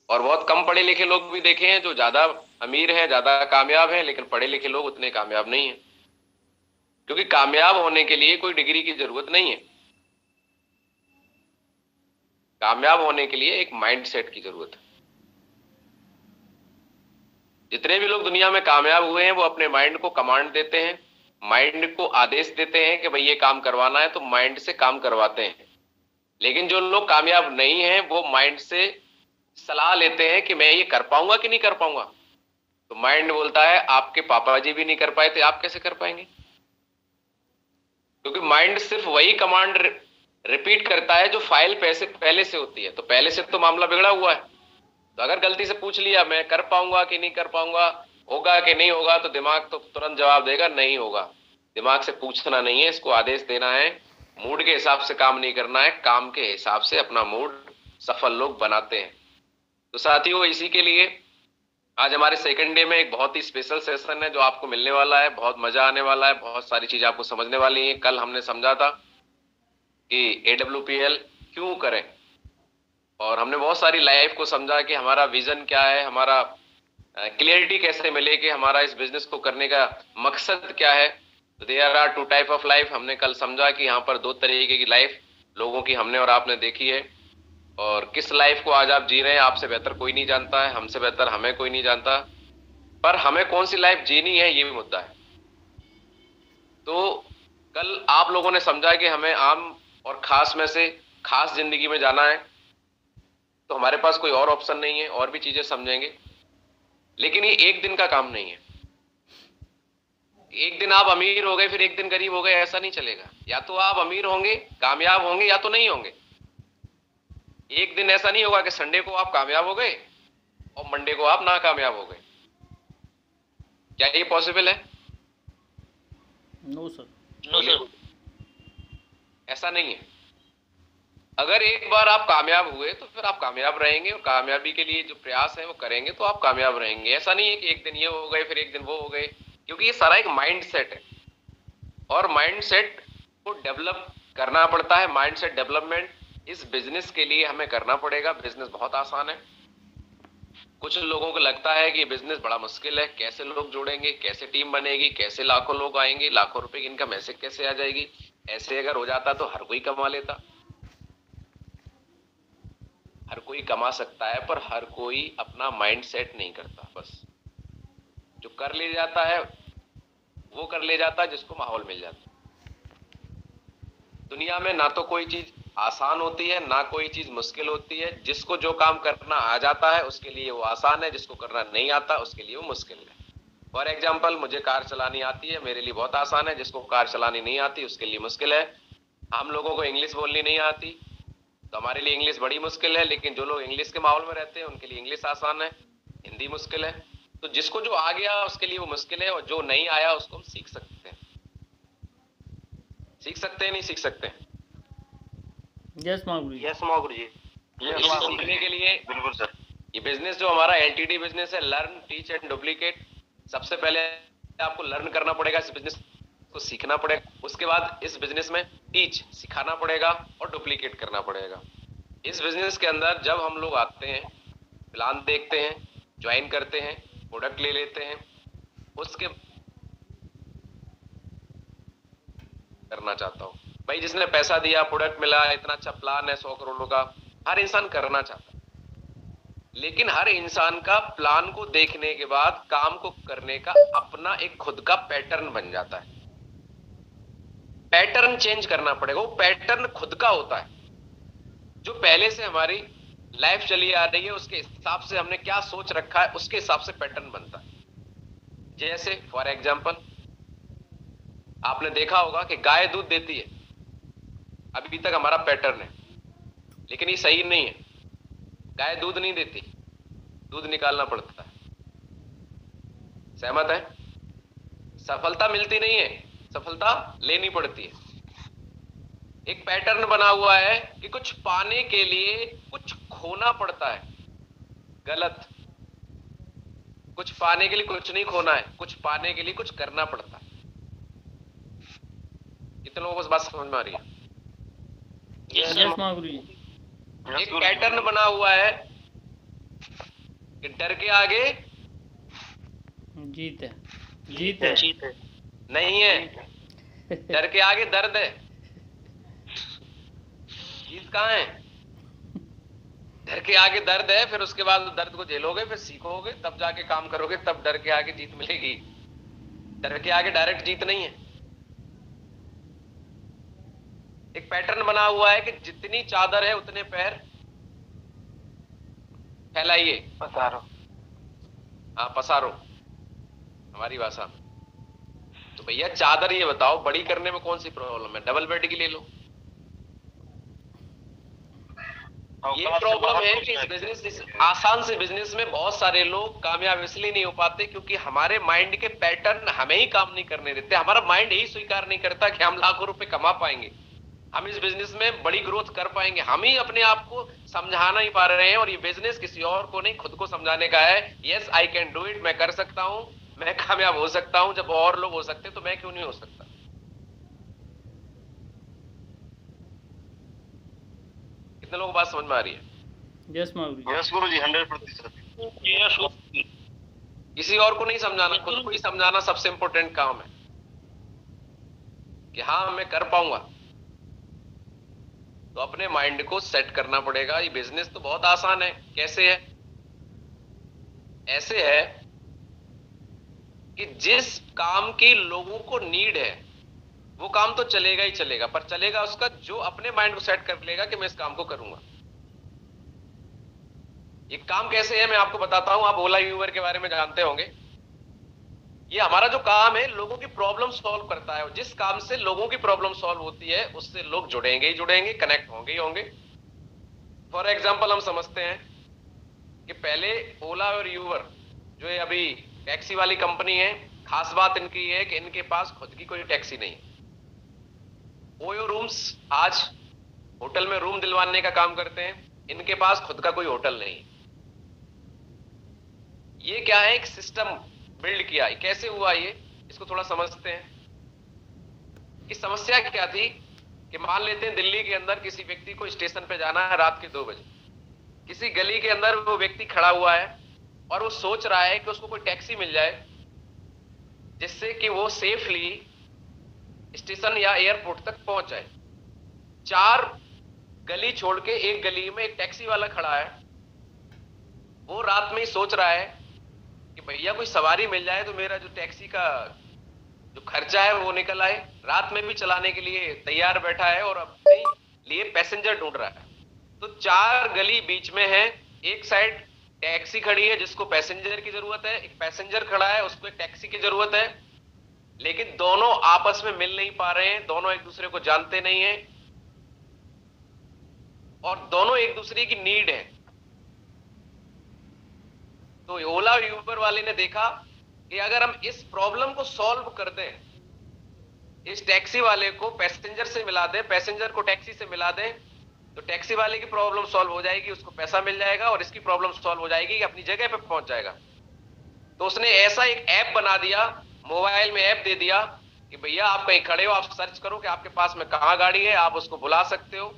और बहुत कम पढ़े लिखे लोग भी देखे हैं जो ज्यादा अमीर हैं, ज्यादा कामयाब हैं, लेकिन पढ़े लिखे लोग उतने कामयाब नहीं हैं। क्योंकि कामयाब होने के लिए कोई डिग्री की जरूरत नहीं है। कामयाब होने के लिए एक माइंडसेट की जरूरत है। जितने भी लोग दुनिया में कामयाब हुए हैं वो अपने माइंड को कमांड देते हैं, माइंड को आदेश देते हैं कि भाई ये काम करवाना है, तो माइंड से काम करवाते हैं। लेकिन जो लोग कामयाब नहीं हैं वो माइंड से सलाह लेते हैं कि मैं ये कर पाऊंगा कि नहीं कर पाऊंगा। तो माइंड बोलता है आपके पापा जी भी नहीं कर पाए थे, आप कैसे कर पाएंगे? क्योंकि माइंड सिर्फ वही कमांड रिपीट करता है जो फाइल पहले से होती है। तो पहले से तो मामला बिगड़ा हुआ है। तो अगर गलती से पूछ लिया मैं कर पाऊंगा कि नहीं कर पाऊंगा, होगा कि नहीं होगा, तो दिमाग तो तुरंत जवाब देगा नहीं होगा। दिमाग से पूछना नहीं है, इसको आदेश देना है। मूड के हिसाब से काम नहीं करना है, काम के हिसाब से अपना मूड सफल लोग बनाते हैं। तो साथियों, इसी के लिए आज हमारे सेकंड डे में एक बहुत ही स्पेशल सेशन है जो आपको मिलने वाला है। बहुत मजा आने वाला है, बहुत सारी चीज आपको समझने वाली है। कल हमने समझा था कि AWPL क्यों करें, और हमने बहुत सारी लाइफ को समझा कि हमारा विजन क्या है, हमारा क्लियरिटी कैसे मिले कि हमारा इस बिजनेस को करने का मकसद क्या है। तो there are two type of life. हमने कल समझा कि यहाँ पर दो तरीके की लाइफ लोगों की हमने और आपने देखी है। और किस लाइफ को आज आप जी रहे हैं आपसे बेहतर कोई नहीं जानता है, हमसे बेहतर हमें कोई नहीं जानता। पर हमें कौन सी लाइफ जीनी है ये भी मुद्दा है। तो कल आप लोगों ने समझा कि हमें आम और खास में से खास जिंदगी में जाना है। तो हमारे पास कोई और ऑप्शन नहीं है, और भी चीजें समझेंगे। लेकिन ये एक दिन का काम नहीं है। एक दिन आप अमीर हो गए फिर एक दिन गरीब हो गए, ऐसा नहीं चलेगा। या तो आप अमीर होंगे, कामयाब होंगे, या तो नहीं होंगे। एक दिन ऐसा नहीं होगा कि संडे को आप कामयाब हो गए और मंडे को आप नाकामयाब हो गए। क्या ये पॉसिबल है? No sir. No sir. ऐसा नहीं है। अगर एक बार आप कामयाब हुए तो फिर आप कामयाब रहेंगे, और कामयाबी के लिए जो प्रयास है वो करेंगे तो आप कामयाब रहेंगे। ऐसा नहीं है कि एक दिन ये हो गए फिर एक दिन वो हो गए, क्योंकि ये सारा एक माइंड सेट है। और माइंड सेट को डेवलप करना पड़ता है। माइंड सेट डेवलपमेंट इस बिजनेस के लिए हमें करना पड़ेगा। बिजनेस बहुत आसान है। कुछ लोगों को लगता है कि बिजनेस बड़ा मुश्किल है, कैसे लोग जुड़ेंगे, कैसे टीम बनेगी, कैसे लाखों लोग आएंगे, लाखों रुपए की इनकम ऐसे कैसे आ जाएगी। ऐसे अगर हो जाता तो हर कोई कमा लेता। हर कोई कमा सकता है, पर हर कोई अपना माइंड सेट नहीं करता। बस जो कर ले जाता है वो कर ले जाता है जिसको माहौल मिल जाता है। दुनिया में ना तो कोई चीज आसान होती है ना कोई चीज मुश्किल होती है। जिसको जो काम करना आ जाता है उसके लिए वो आसान है, जिसको करना नहीं आता उसके लिए वो मुश्किल है। फॉर एग्जाम्पल, मुझे कार चलानी आती है, मेरे लिए बहुत आसान है। जिसको कार चलानी नहीं आती उसके लिए मुश्किल है। हम लोगों को इंग्लिश बोलनी नहीं आती तो हमारे लिए इंग्लिश बड़ी मुश्किल है। लेकिन जो लोग इंग्लिश के माहौल में रहते हैं उनके लिए इंग्लिश आसान है, हिंदी मुश्किल है। तो जिसको जो आ गया उसके लिए वो मुश्किल है, और जो नहीं आया उसको हम सीख सकते हैं। सीख सकते हैं, नहीं सीख सकते हैं? यस महागुरु जी। यस महागुरु जी। सीखने के लिए बिल्कुल सर। ये बिजनेस जो हमारा LTD बिजनेस है, लर्न टीच एंड डुप्लीकेट। सबसे पहले आपको लर्न करना पड़ेगा, इस बिजनेस को सीखना पड़ेगा। उसके बाद इस बिजनेस में टीच सिखाना पड़ेगा और डुप्लीकेट करना पड़ेगा। इस बिजनेस के अंदर जब हम लोग आते हैं, प्लान देखते हैं, ज्वाइन करते हैं, प्रोडक्ट ले लेते हैं, उसके करना चाहता हूं भाई, जिसने पैसा दिया, प्रोडक्ट मिला, इतना अच्छा प्लान है 100 करोड़ का, हर इंसान करना चाहता है। लेकिन हर इंसान का प्लान को देखने के बाद काम को करने का अपना एक खुद का पैटर्न बन जाता है। पैटर्न चेंज करना पड़ेगा। वो पैटर्न खुद का होता है, जो पहले से हमारी लाइफ चली आ रही है उसके हिसाब से हमने क्या सोच रखा है उसके हिसाब से पैटर्न बनता है। जैसे फॉर एग्जाम्पल, आपने देखा होगा कि गाय दूध देती है, अभी तक हमारा पैटर्न है। लेकिन ये सही नहीं है। गाय दूध नहीं देती, दूध निकालना पड़ता है। सहमत है? सफलता मिलती नहीं है, सफलता लेनी पड़ती है। एक पैटर्न बना हुआ है कि कुछ पाने के लिए कुछ खोना पड़ता है। गलत। कुछ पाने के लिए कुछ नहीं खोना है, कुछ पाने के लिए कुछ करना पड़ता है। कितने लोगों को इस बात समझ में आ रही है? यस महागुरु जी। एक पैटर्न बना हुआ है कि डर के आगे जीत है, जीत है, जीत है। नहीं है, डर के आगे दर्द है। जीत कहाँ है? डर के आगे दर्द है, फिर उसके बाद दर्द को झेलोगे, फिर सीखोगे, तब जाके काम करोगे, तब डर के आगे जीत मिलेगी। डर के आगे डायरेक्ट जीत नहीं है। एक पैटर्न बना हुआ है कि जितनी चादर है उतने पैर फैलाइए, पसारो। हाँ पसारो, हमारी भाषा में। तो भैया चादर ये बताओ, बड़ी करने में कौन सी प्रॉब्लम है? डबल बेड की ले लो। ये प्रॉब्लम है कि इस बिजनेस, आसान से बिजनेस में बहुत सारे लोग कामयाब इसलिए नहीं हो पाते क्योंकि हमारे माइंड के पैटर्न हमें ही काम नहीं करने देते। हमारा माइंड यही स्वीकार नहीं करता कि हम लाखों रुपए कमा पाएंगे, हम इस बिजनेस में बड़ी ग्रोथ कर पाएंगे। हम ही अपने आप को समझा नहीं पा रहे हैं, और ये बिजनेस किसी और को नहीं, खुद को समझाने का है। Yes I can do it, मैं कर सकता हूं, मैं कामयाब हो सकता हूं। जब और लोग हो सकते तो मैं क्यों नहीं हो सकता? कितने लोगों को बात समझ में आ रही है? यस महागुरु यस गुरु जी, 100%। किसी और को नहीं समझाना, खुद को ही समझाना सबसे इंपॉर्टेंट काम है कि हाँ मैं कर पाऊंगा। तो अपने माइंड को सेट करना पड़ेगा। ये बिजनेस तो बहुत आसान है। कैसे है? ऐसे है कि जिस काम की लोगों को नीड है वो काम तो चलेगा ही चलेगा, पर चलेगा उसका जो अपने माइंड को सेट कर लेगा कि मैं इस काम को करूंगा। ये काम कैसे है मैं आपको बताता हूं। आप ओला यूबर के बारे में जानते होंगे। ये हमारा जो काम है लोगों की प्रॉब्लम सॉल्व करता है, और जिस काम से लोगों की प्रॉब्लम सॉल्व होती है उससे लोग जुड़ेंगे ही जुड़ेंगे, कनेक्ट होंगे ही होंगे। फॉर एग्जाम्पल हम समझते हैं कि पहले ओला और यूबर जो है अभी टैक्सी वाली कंपनी है, खास बात इनकी है कि इनके पास खुद की कोई टैक्सी नहीं है। ओयो रूम्स आज होटल में रूम दिलवाने का काम करते हैं, इनके पास खुद का कोई होटल नहीं। ये क्या है? एक सिस्टम बिल्ड किया। कैसे हुआ ये, इसको थोड़ा समझते हैं कि समस्या क्या थी। कि मान लेते हैं दिल्ली के अंदर किसी व्यक्ति को स्टेशन पे जाना है रात के 2 बजे। किसी गली के अंदर वो व्यक्ति खड़ा हुआ है और वो सोच रहा है कि उसको कोई टैक्सी मिल जाए जिससे कि वो सेफली स्टेशन या एयरपोर्ट तक पहुंच जाए। 4 गली छोड़ के एक गली में एक टैक्सी वाला खड़ा है। वो रात में ही सोच रहा है कि भैया कोई सवारी मिल जाए तो मेरा जो टैक्सी का जो खर्चा है वो निकल आए। रात में भी चलाने के लिए तैयार बैठा है और अपने लिए पैसेंजर ढूंढ रहा है। तो 4 गली बीच में है, एक साइड टैक्सी खड़ी है जिसको पैसेंजर की जरूरत है, एक पैसेंजर खड़ा है उसको एक टैक्सी की जरूरत है, लेकिन दोनों आपस में मिल नहीं पा रहे हैं, दोनों एक दूसरे को जानते नहीं है और दोनों एक दूसरे की नीड है। तो ओला और यूबर वाले ने देखा कि अगर हम इस प्रॉब्लम को सॉल्व कर दें, इस टैक्सी वाले को पैसेंजर से मिला दें, पैसेंजर को टैक्सी से मिला दें, तो टैक्सी वाले की प्रॉब्लम सॉल्व हो जाएगी, उसको पैसा मिल जाएगा और इसकी प्रॉब्लम सॉल्व हो जाएगी, अपनी जगह पे पहुंच जाएगा। तो उसने ऐसा एक ऐप बना दिया, मोबाइल में ऐप दे दिया कि भैया आप कहीं खड़े हो, आप सर्च करो कि आपके पास में कहां गाड़ी है, आप उसको बुला सकते हो।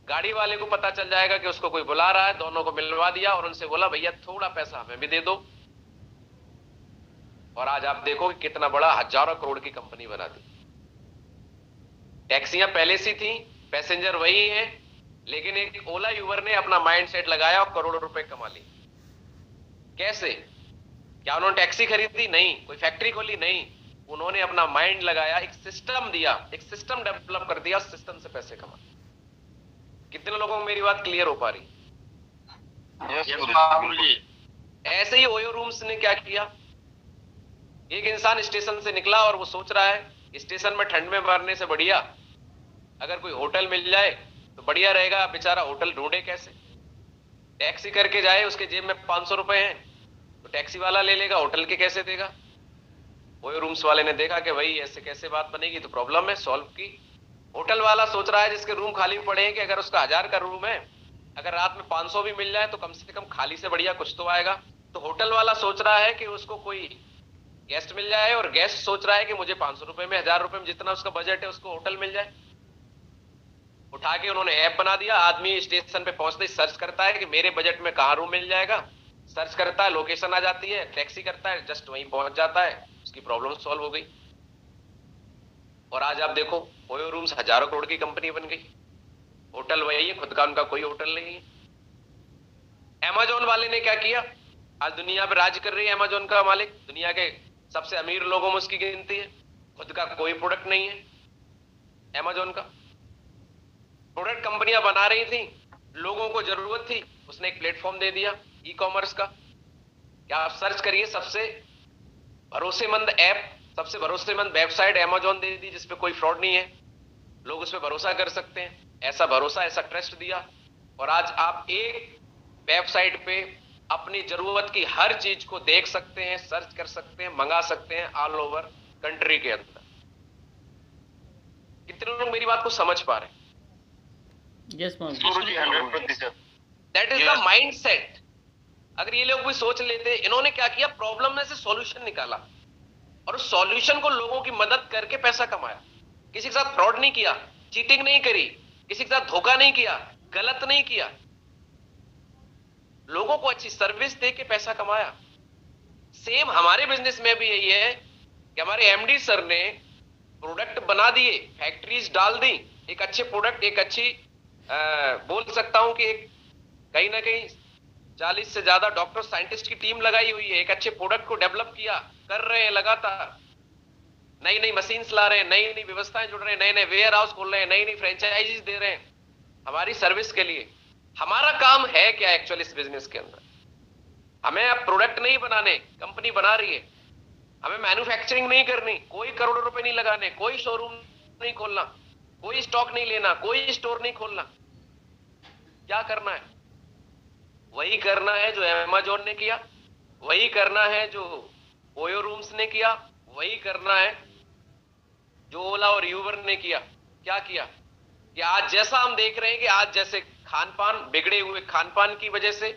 गाड़ी वाले को पता चल जाएगा कि उसको कोई बुला रहा है, दोनों को मिलवा दिया और उनसे बोला भैया थोड़ा पैसा हमें भी दे दो। और आज आप देखो कि कितना बड़ा हजारों करोड़ की कंपनी बना दी। टैक्सियां पहले सी थी, पैसेंजर वही है, लेकिन एक ओला यूबर ने अपना माइंड सेट लगाया और करोड़ों रुपए कमा ली। कैसे? क्या उन्होंने टैक्सी खरीदी? नहीं। कोई फैक्ट्री खोली? नहीं। उन्होंने अपना माइंड लगाया, एक सिस्टम दिया, एक सिस्टम डेवलप कर दिया, सिस्टम से पैसे कमा। कितने लोगों को मेरी बात क्लियर हो पा रही? ऐसे ही ओयो रूम्स ने क्या किया, एक इंसान स्टेशन से निकला और वो सोच रहा है स्टेशन में ठंड में मरने से बढ़िया अगर कोई होटल मिल जाए तो बढ़िया रहेगा। बेचारा होटल ढूंढे कैसे, टैक्सी करके जाए, उसके जेब में 500 रुपए हैं तो टैक्सी वाला ले लेगा, होटल के कैसे देगा। ओयो रूम्स वाले ने देखा कि भाई ऐसे कैसे बात बनेगी, तो प्रॉब्लम है सॉल्व की। होटल वाला सोच रहा है जिसके रूम खाली पड़े हैं कि अगर उसका 1000 का रूम है, अगर रात में 500 भी मिल जाए तो कम से कम खाली से बढ़िया कुछ तो आएगा। तो होटल वाला सोच रहा है कि उसको कोई गेस्ट मिल जाए, और गेस्ट सोच रहा है कि मुझे 500 रुपए में, 1000 रुपए में, जितना उसका बजट है उसको होटल मिल जाए। उठा के उन्होंने ऐप बना दिया। आदमी स्टेशन पे पहुंचते ही सर्च करता है कि मेरे बजट में कहां रूम मिल जाएगा, सर्च करता है, लोकेशन आ जाती है, टैक्सी करता है, जस्ट वहीं पहुंच जाता है, उसकी प्रॉब्लम सॉल्व हो गई। और आज आप देखो, ओयो रूम्स हजारों करोड़ की कंपनी बन गई। होटल वही है, खुद का उनका कोई होटल नहीं है। अमेजोन वाले ने क्या किया, आज दुनिया पे राज कर रही है अमेजोन का मालिक, दुनिया के सबसे अमीर लोगों में उसकी गिनती है। खुद का कोई प्रोडक्ट नहीं है अमेजोन का। प्रोडक्ट कंपनियां बना रही थी, लोगों को जरूरत थी, उसने एक प्लेटफॉर्म दे दिया ई कॉमर्स का। क्या आप सर्च करिए, सबसे भरोसेमंद ऐप, सबसे भरोसेमंद वेबसाइट अमेजोन दे दी, जिसपे कोई फ्रॉड नहीं है, लोग उस पर भरोसा कर सकते हैं। ऐसा भरोसा, ऐसा ट्रस्ट दिया, और आज आप एक वेबसाइट पे अपनी जरूरत की हर चीज को देख सकते हैं, सर्च कर सकते हैं, मंगा सकते हैं ऑल ओवर कंट्री के अंदर। कितने लोग मेरी बात को समझ पा रहे हैं? यस मालूम गुरुजी 100%। That is the mindset. अगर ये लोग भी सोच लेते, इन्होंने क्या किया, प्रॉब्लम में से सॉल्यूशन निकाला और उस सॉल्यूशन को लोगों की मदद करके पैसा कमाया। किसी के साथ फ्रॉड नहीं किया, चीटिंग नहीं करी, किसी के साथ धोखा नहीं किया, गलत नहीं किया, लोगों को अच्छी सर्विस दे के पैसा कमाया। सेम हमारे बिजनेस में भी यही है कि हमारे एमडी सर ने प्रोडक्ट बना दिए, फैक्ट्रीज डाल दी, एक अच्छे प्रोडक्ट, एक अच्छी बोल सकता हूं कि एक कहीं ना कहीं 40 से ज्यादा डॉक्टर साइंटिस्ट की टीम लगाई हुई है, एक अच्छे प्रोडक्ट को डेवलप किया, कर रहे हैं लगातार, नई नई मशीन्स ला रहे हैं, नई नई व्यवस्थाएं जुड़ रहे हैं, नए नए वेयर हाउस खोल रहे हैं, नई नई फ्रेंचाइजीज दे रहे हैं हमारी सर्विस के लिए। हमारा काम है क्या एक्चुअली इस बिजनेस के अंदर? हमें अब प्रोडक्ट नहीं बनाने, कंपनी बना रही है, हमें मैन्युफैक्चरिंग नहीं करनी, कोई करोड़ों रुपए नहीं लगाने, कोई शोरूम नहीं खोलना, कोई स्टॉक नहीं लेना, कोई स्टोर नहीं खोलना। क्या करना है? वही करना है जो अमेजोन ने किया, वही करना है जो ओयो रूम्स ने किया, वही करना है जो ओला और यूबर ने किया। क्या किया कि आज जैसा हम देख रहे हैं कि आज जैसे खानपान, बिगड़े हुए खानपान की वजह से,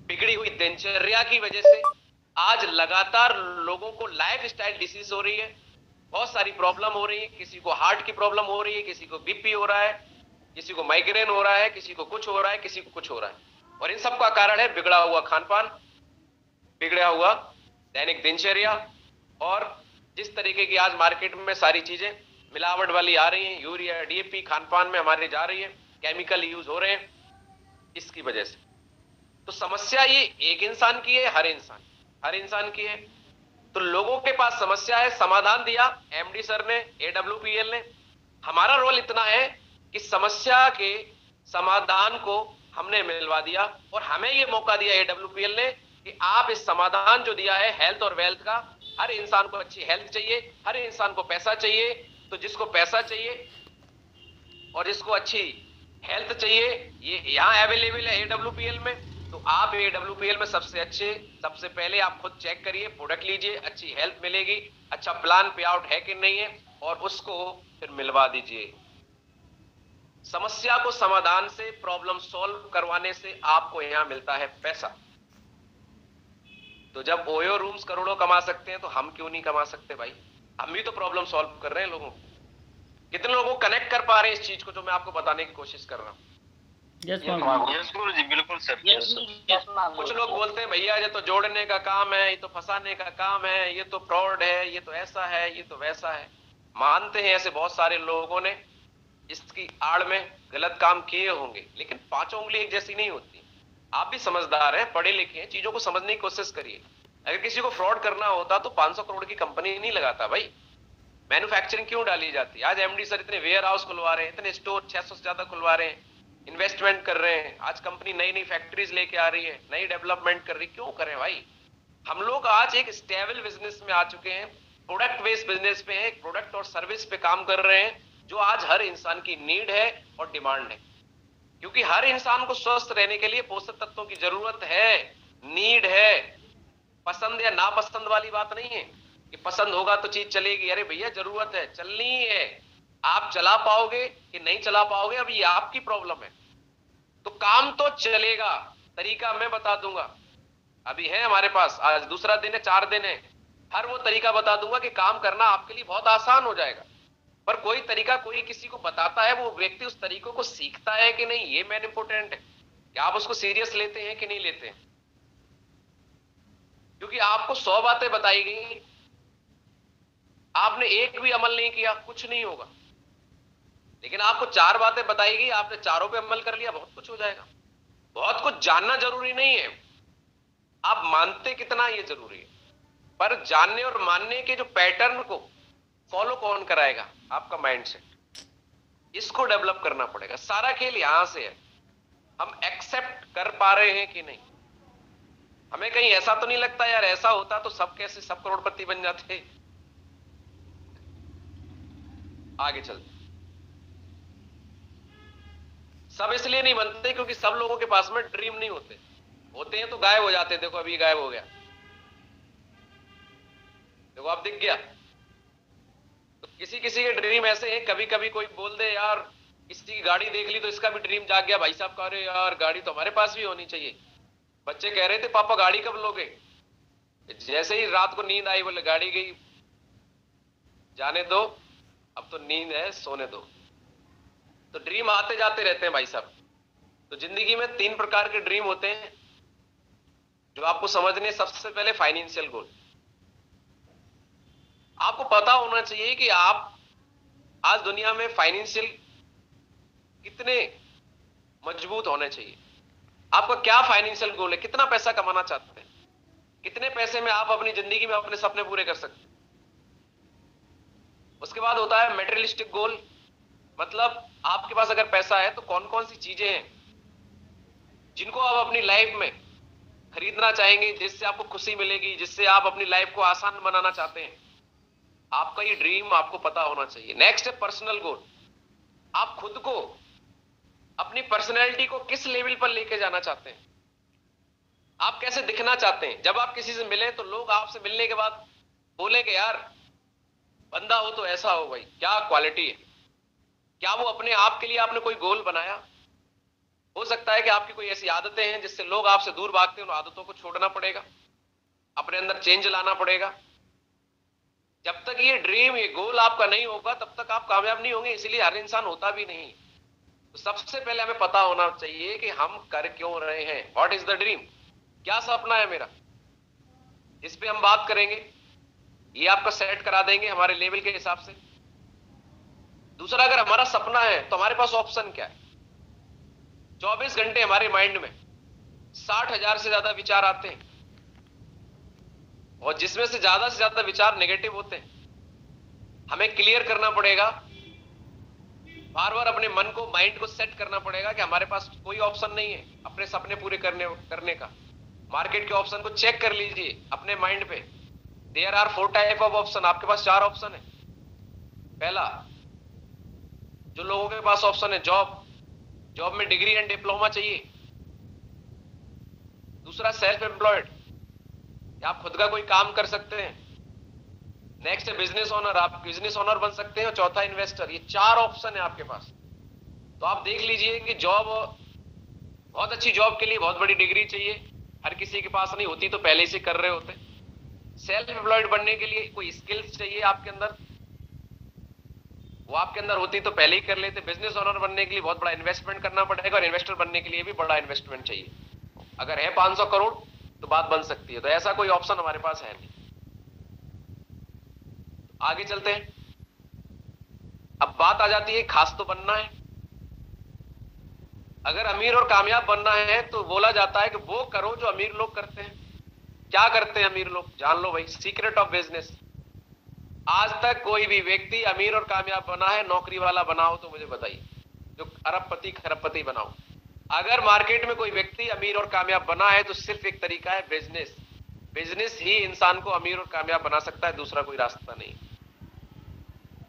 बिगड़ी हुई दिनचर्या की वजह से आज लगातार लोगों को लाइफ स्टाइल डिसीज हो रही है, बहुत सारी प्रॉब्लम हो रही है। किसी को हार्ट की प्रॉब्लम हो रही है, किसी को बीपी हो रहा है, किसी को माइग्रेन हो रहा है, किसी को कुछ हो रहा है, किसी को कुछ हो रहा है। और इन सब का कारण है बिगड़ा हुआ खानपान, बिगड़ा हुआ दैनिक दिनचर्या, और जिस तरीके की आज मार्केट में सारी चीजें मिलावट वाली आ रही हैं, यूरिया डीएपी खानपान में हमारे जा रही है, केमिकल यूज हो रहे हैं, इसकी वजह से। तो समस्या ये एक इंसान की है, हर इंसान की है। तो लोगों के पास समस्या है, समाधान दिया एमडी सर ने, एडब्ल्यूपीएल ने। हमारा रोल इतना है कि समस्या के समाधान को हमने मिलवा दिया, और हमें ये मौका दिया एडब्ल्यूपीएल ने कि आप इस समाधान जो दिया है हेल्थ और वेल्थ का, हर इंसान को अच्छी हेल्थ चाहिए, हर इंसान को पैसा चाहिए, तो जिसको पैसा चाहिए और जिसको अच्छी हेल्थ चाहिए, ये यहां अवेलेबल है एडब्ल्यूपीएल में। तो आप एडब्ल्यूपीएल में सबसे अच्छे, सबसे पहले आप खुद चेक करिए, प्रोडक्ट लीजिए, अच्छी हेल्थ मिलेगी, अच्छा प्लान पे आउट है कि नहीं है, और उसको फिर मिलवा दीजिए। समस्या को समाधान से, प्रॉब्लम सॉल्व करवाने से आपको यहां मिलता है पैसा। तो जब ओयो रूम्स करोड़ों कमा सकते हैं तो हम क्यों नहीं कमा सकते भाई? हम भी तो प्रॉब्लम सॉल्व कर रहे हैं लोगों को। कितने लोगों को कनेक्ट कर पा रहे हैं इस चीज को जो मैं आपको बताने की कोशिश कर रहा हूं? यस मालूम यस गुरुजी, बिल्कुल सर। कुछ लोग बोलते हैं भैया ये तो जोड़ने का काम है, ये तो फंसाने का काम है, ये तो फ्रॉड है, ये तो ऐसा है, ये तो वैसा है। मानते हैं ऐसे बहुत सारे लोगों ने इसकी आड़ में गलत काम किए होंगे, लेकिन पांचों उंगली एक जैसी नहीं होती। आप भी समझदार हैं, पढ़े लिखे हैं, चीजों को समझने की कोशिश करिए। अगर किसी को फ्रॉड करना होता तो 500 करोड़ की कंपनी नहीं लगाता भाई। मैन्युफैक्चरिंग क्यों डाली जाती है? आज एमडी सर इतने वेयर हाउस खुलवा रहे हैं, इतने स्टोर 600 से ज्यादा खुलवा रहे हैं, इन्वेस्टमेंट कर रहे हैं। आज कंपनी नई नई फैक्ट्रीज लेके आ रही है, नई डेवलपमेंट कर रही। क्यों करें भाई? हम लोग आज एक स्टेबल बिजनेस में आ चुके हैं, प्रोडक्ट बेस्ड बिजनेस पे है, प्रोडक्ट और सर्विस पे काम कर रहे हैं, जो आज हर इंसान की नीड है और डिमांड है। क्योंकि हर इंसान को स्वस्थ रहने के लिए पोषक तत्वों की जरूरत है, नीड है। पसंद या नापसंद वाली बात नहीं है कि पसंद होगा तो चीज चलेगी। अरे भैया जरूरत है, चलनी है। आप चला पाओगे कि नहीं चला पाओगे, अब ये आपकी प्रॉब्लम है। तो काम तो चलेगा, तरीका मैं बता दूंगा। अभी है हमारे पास, आज दूसरा दिन है, 4 दिन है, हर वो तरीका बता दूंगा कि काम करना आपके लिए बहुत आसान हो जाएगा। पर कोई तरीका कोई किसी को बताता है, वो व्यक्ति उस तरीकों को सीखता है कि नहीं, ये मेन इंपोर्टेंट है कि आप उसको सीरियस लेते हैं कि नहीं लेते हैं। क्योंकि आपको 100 बातें बताई गई, आपने एक भी अमल नहीं किया, कुछ नहीं होगा। लेकिन आपको 4 बातें बताई गई, आपने चारों पे अमल कर लिया, बहुत कुछ हो जाएगा। बहुत कुछ जानना जरूरी नहीं है, आप मानते कितना ये जरूरी है। पर जानने और मानने के जो पैटर्न को फॉलो कौन कराएगा? आपका माइंडसेट। इसको डेवलप करना पड़ेगा। सारा खेल यहां से है, हम एक्सेप्ट कर पा रहे हैं कि नहीं। हमें कहीं ऐसा तो नहीं लगता यार ऐसा होता तो सब कैसे सब करोड़पति बन जाते। आगे चलते। सब इसलिए नहीं बनते क्योंकि सब लोगों के पास में ड्रीम नहीं होते, होते हैं तो गायब हो जाते हैं। देखो अभी गायब हो गया, देखो आप दिख गया। तो किसी किसी के ड्रीम ऐसे हैं, कभी कभी कोई बोल दे यार किसी की गाड़ी देख ली तो इसका भी ड्रीम जाग गया। भाई साहब कह रहे यार गाड़ी तो हमारे पास भी होनी चाहिए। बच्चे कह रहे थे पापा गाड़ी कब लोगे? जैसे ही रात को नींद आई बोले गाड़ी गई, जाने दो अब तो नींद है, सोने दो। तो ड्रीम आते जाते रहते हैं भाई साहब। तो जिंदगी में 3 प्रकार के ड्रीम होते हैं जो आपको समझने। सबसे पहले फाइनेंशियल गोल। आपको पता होना चाहिए कि आप आज दुनिया में फाइनेंशियल कितने मजबूत होने चाहिए। आपका क्या फाइनेंशियल गोल है? कितना पैसा कमाना चाहते हैं? कितने पैसे में आप अपनी जिंदगी में अपने सपने पूरे कर सकते हैं? उसके बाद होता है मेटेरियलिस्टिक गोल, मतलब आपके पास अगर पैसा है तो कौन कौन सी चीजें हैं जिनको आप अपनी लाइफ में खरीदना चाहेंगे, जिससे आपको खुशी मिलेगी, जिससे आप अपनी लाइफ को आसान बनाना चाहते हैं। आपका ये ड्रीम आपको पता होना चाहिए। नेक्स्ट है पर्सनल गोल। आप खुद को, अपनी पर्सनैलिटी को किस लेवल पर लेके जाना चाहते हैं? आप कैसे दिखना चाहते हैं? जब आप किसी से मिले तो लोग आपसे मिलने के बाद बोले कि यार बंदा हो तो ऐसा हो, भाई क्या क्वालिटी है। क्या वो अपने आप के लिए आपने कोई गोल बनाया? हो सकता है कि आपकी कोई ऐसी आदतें हैं जिससे लोग आपसे दूर भागते हैं, उन आदतों को छोड़ना पड़ेगा, अपने अंदर चेंज लाना पड़ेगा। जब तक ये ड्रीम, ये गोल आपका नहीं होगा तब तक आप कामयाब नहीं होंगे। इसीलिए हर इंसान होता भी नहीं। तो सबसे पहले हमें पता होना चाहिए कि हम कर क्यों रहे हैं। What is the dream? क्या सपना है मेरा? इस पे हम बात करेंगे। ये आपका सेट करा देंगे हमारे लेवल के हिसाब से। दूसरा, अगर हमारा सपना है तो हमारे पास ऑप्शन क्या है? 24 घंटे हमारे माइंड में 60,000 से ज्यादा विचार आते हैं और जिसमें से ज्यादा विचार नेगेटिव होते हैं। हमें क्लियर करना पड़ेगा, बार बार अपने मन को, माइंड को सेट करना पड़ेगा कि हमारे पास कोई ऑप्शन नहीं है अपने सपने पूरे करने का। मार्केट के ऑप्शन को चेक कर लीजिए अपने माइंड पे। There are 4 type of option. आपके पास 4 ऑप्शन है। पहला, जो लोगों के पास ऑप्शन है जॉब, जॉब में डिग्री एंड डिप्लोमा चाहिए। दूसरा, सेल्फ एम्प्लॉयड, आप खुद का कोई काम कर सकते हैं। नेक्स्ट है बिजनेस ओनर, आप बिजनेस ओनर बन सकते हैं। और चौथा, इन्वेस्टर। ये 4 ऑप्शन है आपके पास। तो आप देख लीजिए कि जॉब, बहुत अच्छी जॉब के लिए बहुत बड़ी डिग्री चाहिए, हर किसी के पास नहीं होती तो पहले से कर रहे होते। सेल्फ एम्प्लॉयड बनने के लिए कोई स्किल्स चाहिए आपके अंदर, वो आपके अंदर होती तो पहले ही कर लेते। बिजनेस ओनर बनने के लिए बहुत बड़ा इन्वेस्टमेंट करना पड़ेगा और इन्वेस्टर बनने के लिए भी बड़ा इन्वेस्टमेंट चाहिए। अगर है 500 करोड़ तो बात बन सकती है। तो ऐसा कोई ऑप्शन हमारे पास है नहीं। आगे चलते हैं। अब बात आ जाती है खास तो बनना है। अगर अमीर और कामयाब बनना है तो बोला जाता है कि वो करो जो अमीर लोग करते हैं। क्या करते हैं अमीर लोग? जान लो भाई, सीक्रेट ऑफ बिजनेस। आज तक कोई भी व्यक्ति अमीर और कामयाब बना है, नौकरी वाला बनाओ तो मुझे बताइए, जो अरबपति खरबपति बनाओ। अगर मार्केट में कोई व्यक्ति अमीर और कामयाब बना है तो सिर्फ एक तरीका है, बिजनेस। बिजनेस ही इंसान को अमीर और कामयाब बना सकता है, दूसरा कोई रास्ता नहीं।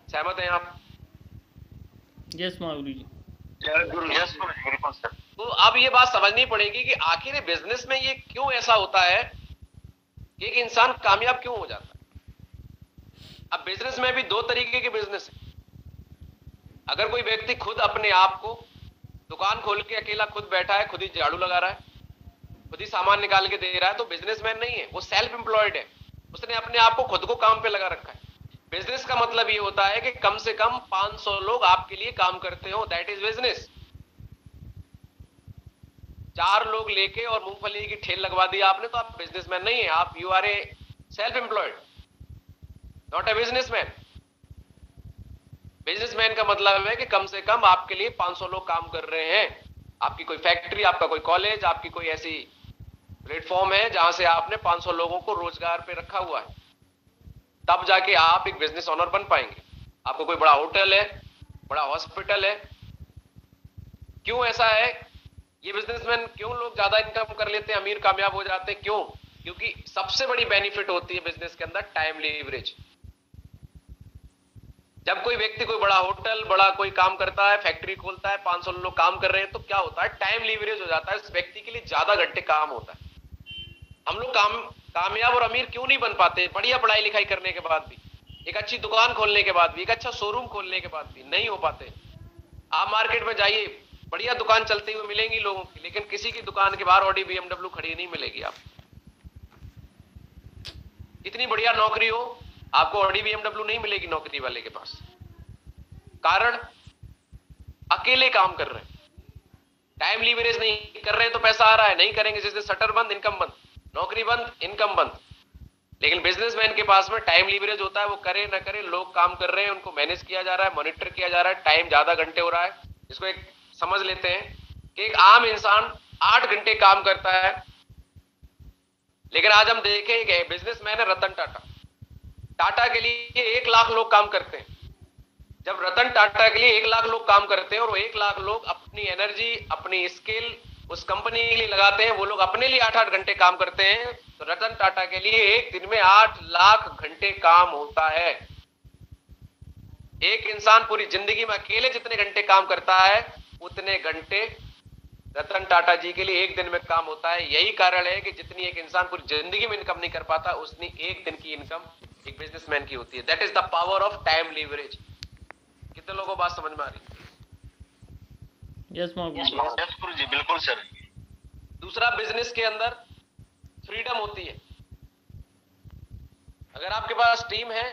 सहमत हैं आप? यस महागुरु जी। यस बिल्कुल सर। तो अब ये बात समझनी पड़ेगी कि आखिर बिजनेस में ये क्यों ऐसा होता है कि एक इंसान कामयाब क्यों हो जाता है। अब बिजनेस में भी 2 तरीके के बिजनेस है। अगर कोई व्यक्ति खुद अपने आप को दुकान खोल के अकेला खुद बैठा है, खुद ही झाड़ू लगा रहा है, खुद ही सामान निकाल के दे रहा है, तो बिजनेसमैन नहीं है, वो सेल्फ एम्प्लॉयड है। उसने अपने आप को खुद को काम पे लगा रखा है। बिजनेस का मतलब ये होता है कि कम से कम 500 लोग आपके लिए काम करते हो, दैट इज बिजनेस। 4 लोग लेके और मूंगफली की ठेल लगवा दी आपने, तो आप बिजनेसमैन नहीं है, आप you are a self employed, not a businessman. Businessman का मतलब है कि कम से कम आपके लिए 500 लोग काम कर रहे हैं, आपकी कोई फैक्ट्री, आपका कोई कॉलेज, आपकी कोई ऐसी प्लेटफॉर्म है जहां से आपने 500 लोगों को रोजगार पे रखा हुआ है, तब जाके आप एक बिजनेस ओनर बन पाएंगे। आपको कोई बड़ा होटल है, बड़ा हॉस्पिटल है, क्यों ऐसा है? ये बिजनेसमैन क्यों लोग ज्यादा इनकम कर लेते हैं, अमीर कामयाब हो जाते हैं, क्यों? क्योंकि सबसे बड़ी बेनिफिट होती है बिजनेस के अंदर टाइम लीवरेज। जब कोई व्यक्ति कोई बड़ा होटल, बड़ा कोई काम करता है, फैक्ट्री खोलता है, 500 लोग काम कर रहे हैं, तो क्या होता है? टाइम लीवरेज हो जाता है, उस व्यक्ति के लिए ज्यादा घंटे काम होता है। हम लोग कामयाब और अमीर क्यों नहीं बन पाते? बढ़िया पढ़ाई लिखाई करने के बाद भी, एक अच्छी दुकान खोलने के बाद भी, एक अच्छा शोरूम खोलने के बाद भी नहीं हो पाते। आप मार्केट में जाइए, बढ़िया दुकान चलती हुई मिलेंगी लोगों की, लेकिन किसी की दुकान के बाहर ऑडी BMW खड़ी नहीं मिलेगी। आप इतनी बढ़िया नौकरी हो, आपको ऑडी BMW नहीं मिलेगी नौकरी वाले के पास। कारण अकेले काम कर रहे हैं, टाइम लीवरेज नहीं कर रहे हैं, तो पैसा आ रहा है, नहीं करेंगे जिस दिन शटर बंद, इनकम बंद, नौकरी बंद, इनकम बंद। लेकिन बिजनेसमैन के पास में टाइम लीवरेज होता है, वो करे ना करे, लोग काम कर रहे हैं, उनको मैनेज किया जा रहा है, मॉनिटर किया जा रहा है, टाइम ज्यादा घंटे हो रहा है। इसको एक समझ लेते हैं कि एक आम इंसान 8 घंटे काम करता है, लेकिन आज हम देखें कि बिजनेसमैन है रतन टाटा, टाटा के लिए 1 लाख लोग काम करते हैं। जब रतन टाटा के लिए 1 लाख लोग काम करते हैं और वो 1 लाख लोग अपनी एनर्जी, अपनी स्किल उस कंपनी के लिए लगाते हैं, वो लोग अपने लिए 8-8 घंटे काम करते हैं, तो रतन टाटा के लिए एक दिन में 8 लाख घंटे काम होता है। एक इंसान पूरी जिंदगी में अकेले जितने घंटे काम करता है, उतने घंटे रतन टाटा जी के लिए एक दिन में काम होता है। यही कारण है कि जितनी एक इंसान पूरी जिंदगी में इनकम नहीं कर पाता, उतनी एक दिन की इनकम एक बिजनेसमैन की होती है। That is the power of time leverage. कितने लोगों को बात समझ में आ रही? यस गुरु जी, बिल्कुल सर। दूसरा, बिजनेस के अंदर फ्रीडम होती है। अगर आपके पास टीम है,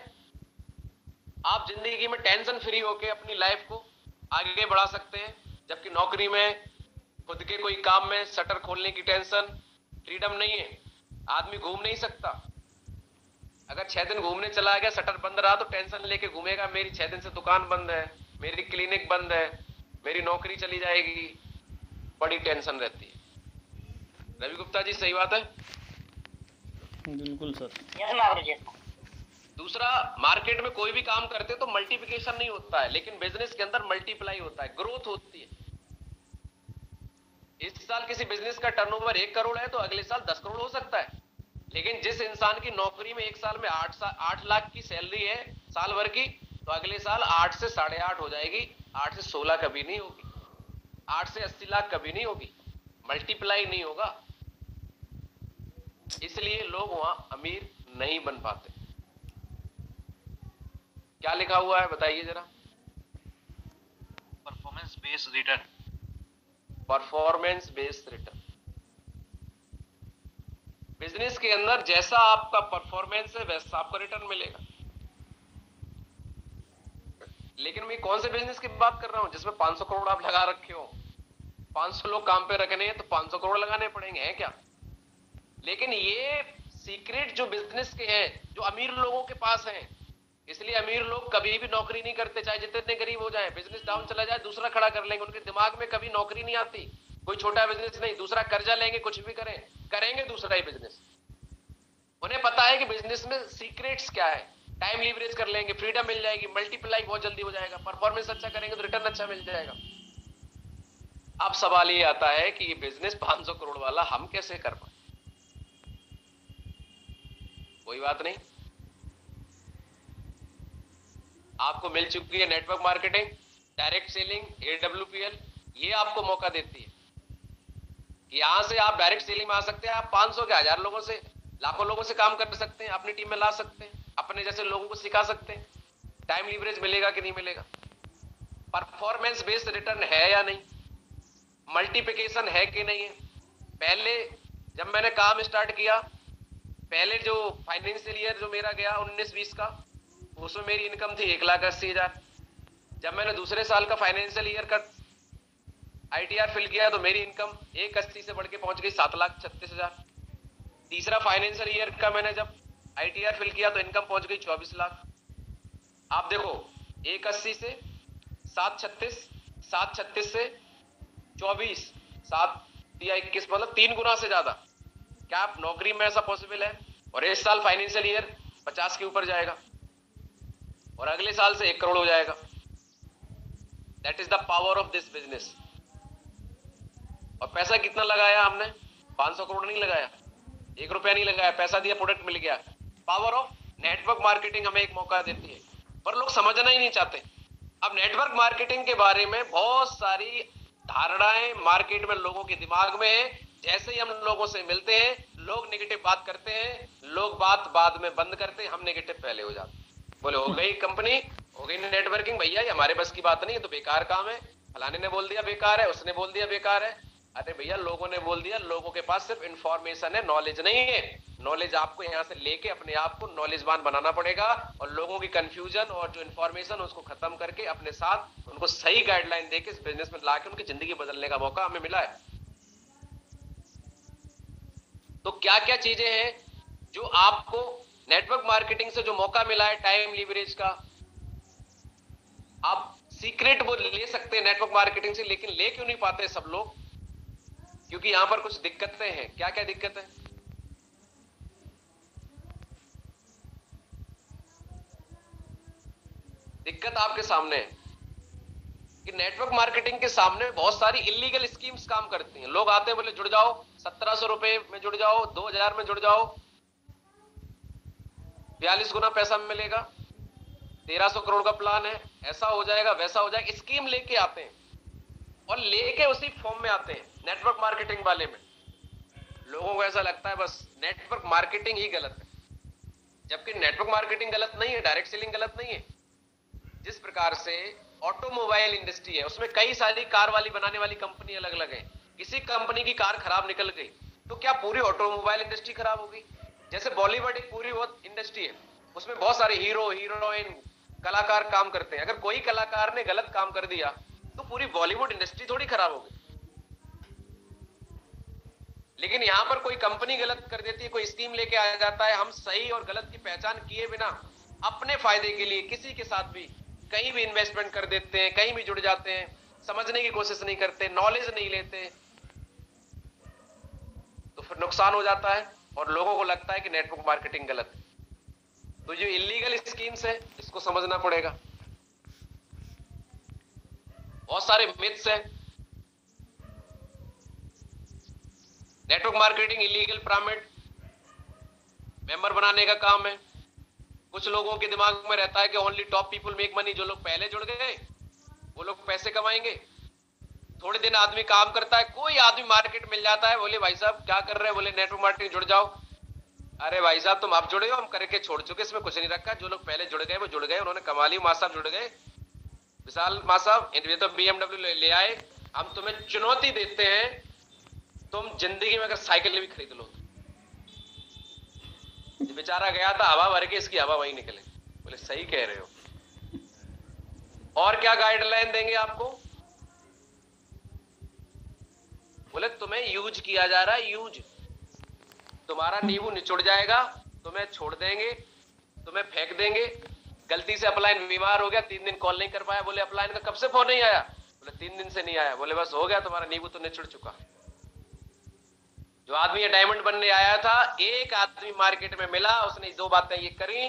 आप जिंदगी में टेंशन फ्री होके अपनी लाइफ को आगे बढ़ा सकते हैं, जबकि नौकरी में, खुद के कोई काम में शटर खोलने की टेंशन, फ्रीडम नहीं है। आदमी घूम नहीं सकता। अगर 6 दिन घूमने चला गया, शटर बंद रहा, तो टेंशन लेके घूमेगा, मेरी 6 दिन से दुकान बंद है, मेरी क्लिनिक बंद है, मेरी नौकरी चली जाएगी, बड़ी टेंशन रहती है। रवि गुप्ता जी, सही बात है? बिल्कुल सर। दूसरा, मार्केट में कोई भी काम करते तो मल्टीप्लिकेशन नहीं होता है, लेकिन बिजनेस के अंदर मल्टीप्लाई होता है, ग्रोथ होती है। इस साल किसी बिजनेस का टर्नओवर 1 करोड़ है, तो अगले साल 10 करोड़ हो सकता है। लेकिन जिस इंसान की नौकरी में एक साल में 8 लाख की सैलरी है साल भर की, तो अगले साल 8 से 8.5 हो जाएगी, 8 से 16 कभी नहीं होगी, 8 से 80 लाख कभी नहीं होगी, मल्टीप्लाई नहीं होगा। इसलिए लोग वहां अमीर नहीं बन पाते। क्या लिखा हुआ है बताइए जरा? Performance based return. Performance based return. Business के अंदर जैसा आपका परफॉर्मेंस है, वैसा आपको रिटर्न मिलेगा। लेकिन मैं कौन से बिजनेस की बात कर रहा हूं जिसमें 500 करोड़ आप लगा रखे हो? 500 लोग काम पे रखने हैं, तो 500 करोड़ लगाने पड़ेंगे, है क्या? लेकिन ये सीक्रेट जो बिजनेस के हैं, जो अमीर लोगों के पास हैं, इसलिए अमीर लोग कभी भी नौकरी नहीं करते, चाहे जितने गरीब हो जाए। बिजनेस डाउन चला जाए, दूसरा खड़ा कर लेंगे, उनके दिमाग में कभी नौकरी नहीं आती, कोई छोटा बिजनेस नहीं, दूसरा कर्जा लेंगे, कुछ भी करेंगे दूसरा ही बिजनेस। उन्हें पता है कि बिजनेस में सीक्रेट्स क्या है। टाइम लीवरेज कर लेंगे, फ्रीडम मिल जाएगी, मल्टीप्लाई बहुत जल्दी हो जाएगा, परफॉर्मेंस अच्छा करेंगे तो रिटर्न अच्छा मिल जाएगा। अब सवाल ये आता है कि ये बिजनेस 500 करोड़ वाला हम कैसे कर पाए? कोई बात नहीं, आपको मिल चुकी है network marketing, direct selling, AWPL। ये आपको मौका देती है कि यहां से आप डायरेक्ट सेलिंग में आ सकते हैं। आप 500 के 1000 लोगों से, लाखों लोगों से काम कर सकते हैं, अपनी टीम में ला सकते हैं, अपने जैसे लोगों को सिखा सकते हैं। टाइम लीवरेज मिलेगा कि नहीं मिलेगा? परफॉर्मेंस बेस्ड रिटर्न है या नहीं? मल्टीप्लिकेशन है कि नहीं है? पहले जब मैंने काम स्टार्ट किया, पहले जो फाइनेंशियल ईयर जो मेरा गया 19-20 का, उसमें मेरी इनकम थी 1,80,000। जब मैंने दूसरे साल का फाइनेंशियल ईयर का ITR फिल किया तो मेरी इनकम 180 से बढ़ के पहुंच गई 7,36,000। तीसरा फाइनेंशियल ईयर का मैंने जब ITR फिल किया तो इनकम पहुंच गई 24 लाख। आप देखो 180 से 736, 736 से 24, 7 या 21, मतलब 3 गुना से ज्यादा। क्या आप नौकरी में ऐसा पॉसिबल है? और इस साल फाइनेंशियल ईयर 50 के ऊपर जाएगा और अगले साल से 1 करोड़ हो जाएगा। That is the power of this business. और पैसा कितना लगाया हमने? 500 करोड़ नहीं लगाया, 1 रुपया नहीं लगाया, पैसा दिया, प्रोडक्ट मिल गया। पावर ऑफ नेटवर्क मार्केटिंग हमें एक मौका देती है, पर लोग समझना ही नहीं चाहते। अब नेटवर्क मार्केटिंग के बारे में बहुत सारी धारणाएं मार्केट में लोगों के दिमाग में है। जैसे ही हम लोगों से मिलते हैं, लोग नेगेटिव बात करते हैं, लोग बात बाद में बंद करते हैं, हम नेगेटिव पहले हो जाते हैं। बोले हो गई कंपनी, हो गई नेटवर्किंग, भैया ये हमारे बस की बात नहीं है, तो बेकार काम है, फलाने ने बोल दिया बेकार है, उसने बोल दिया बेकार है। अरे भैया लोगों ने बोल दिया, लोगों के पास सिर्फ इंफॉर्मेशन है, नॉलेज नहीं है। नॉलेज आपको यहां से लेके अपने आप को नॉलेजवान बनाना पड़ेगा और लोगों की कंफ्यूजन और जो इंफॉर्मेशन उसको खत्म करके अपने साथ उनको सही गाइडलाइन देके इस बिजनेस में लाके उनकी जिंदगी बदलने का मौका हमें मिला है। तो क्या क्या चीजें हैं जो आपको नेटवर्क मार्केटिंग से जो मौका मिला है, टाइम लीवरेज का, आप सीक्रेट वो ले सकते हैं नेटवर्क मार्केटिंग से, लेकिन ले क्यों नहीं पाते सब लोग? क्योंकि यहां पर कुछ दिक्कतें हैं। क्या क्या दिक्कत है? दिक्कत आपके सामने है कि नेटवर्क मार्केटिंग के सामने बहुत सारी इलीगल स्कीम्स काम करती हैं। लोग आते हैं, बोले जुड़ जाओ, 1700 रुपए में जुड़ जाओ, 2000 में जुड़ जाओ, 42 गुना पैसा मिलेगा, 1300 करोड़ का प्लान है, ऐसा हो जाएगा वैसा हो जाएगा। स्कीम लेके आते हैं और लेके उसी फॉर्म में आते हैं नेटवर्क मार्केटिंग वाले में। लोगों को ऐसा लगता है बस नेटवर्क मार्केटिंग ही गलत है, जबकि नेटवर्क मार्केटिंग गलत नहीं है, डायरेक्ट सेलिंग गलत नहीं है। जिस प्रकार से ऑटोमोबाइल इंडस्ट्री है, उसमें कई सारी कार वाली बनाने वाली कंपनी अलग अलग है। किसी कंपनी की कार खराब निकल गई तो क्या पूरी ऑटोमोबाइल इंडस्ट्री खराब होगी? जैसे बॉलीवुड एक पूरी बहुत इंडस्ट्री है, उसमें बहुत सारे हीरो हीरोइन कलाकार काम करते हैं। अगर कोई कलाकार ने गलत काम कर दिया तो पूरी बॉलीवुड इंडस्ट्री थोड़ी खराब होगी। लेकिन यहां पर कोई कंपनी गलत कर देती है, कोई स्कीम लेके आ जाता है, हम सही और गलत की पहचान किए बिना अपने फायदे के लिए किसी के साथ भी कहीं भी इन्वेस्टमेंट कर देते हैं, कहीं भी जुड़ जाते हैं, समझने की कोशिश नहीं करते, नॉलेज नहीं लेते, तो फिर नुकसान हो जाता है और लोगों को लगता है कि नेटवर्क मार्केटिंग गलत है। तो जो इलीगल स्कीम्स है इसको समझना पड़ेगा। बहुत सारे मिथ्स हैं। Network marketing illegal pyramid member बनाने का काम है। कुछ लोगों के दिमाग में रहता है कि only top people make money, जो लोग पहले जुड़ गए वो लोग पैसे कमाएंगे। थोड़े दिन आदमी काम करता है, कोई आदमी मार्केट मिल जाता है, बोले भाई साहब क्या कर रहे हैं, बोले नेटवर्क मार्केटिंग जुड़ जाओ। अरे भाई साहब तुम अब जुड़े हो, हम करके छोड़ चुके, इसमें कुछ नहीं रखा। जो लोग पहले जुड़ गए वो जुड़ गए, उन्होंने कमा ली। मां साहब जुड़ गए, विशाल मां साहब ये तो BMW ले आए, हम तुम्हें चुनौती देते हैं, तुम जिंदगी में अगर साइकिल भी खरीद लो। बेचारा गया था हवा भर के, इसकी हवा वही निकले। बोले सही कह रहे हो। और क्या गाइडलाइन देंगे आपको? बोले तुम्हें यूज किया जा रहा है, यूज। तुम्हारा नींबू निचुड़ जाएगा, तुम्हें छोड़ देंगे, तुम्हें फेंक देंगे। गलती से अपलाइन बीमार हो गया, 3 दिन कॉल नहीं कर पाया, बोले अपलाइन का कब से फोन नहीं आया? बोले 3 दिन से नहीं आया। बोले बस हो गया, तुम्हारा नींबू तो निचुड़ चुका। जो आदमी ये डायमंड बनने आया था, एक आदमी मार्केट में मिला, उसने 2 बातें ये करी,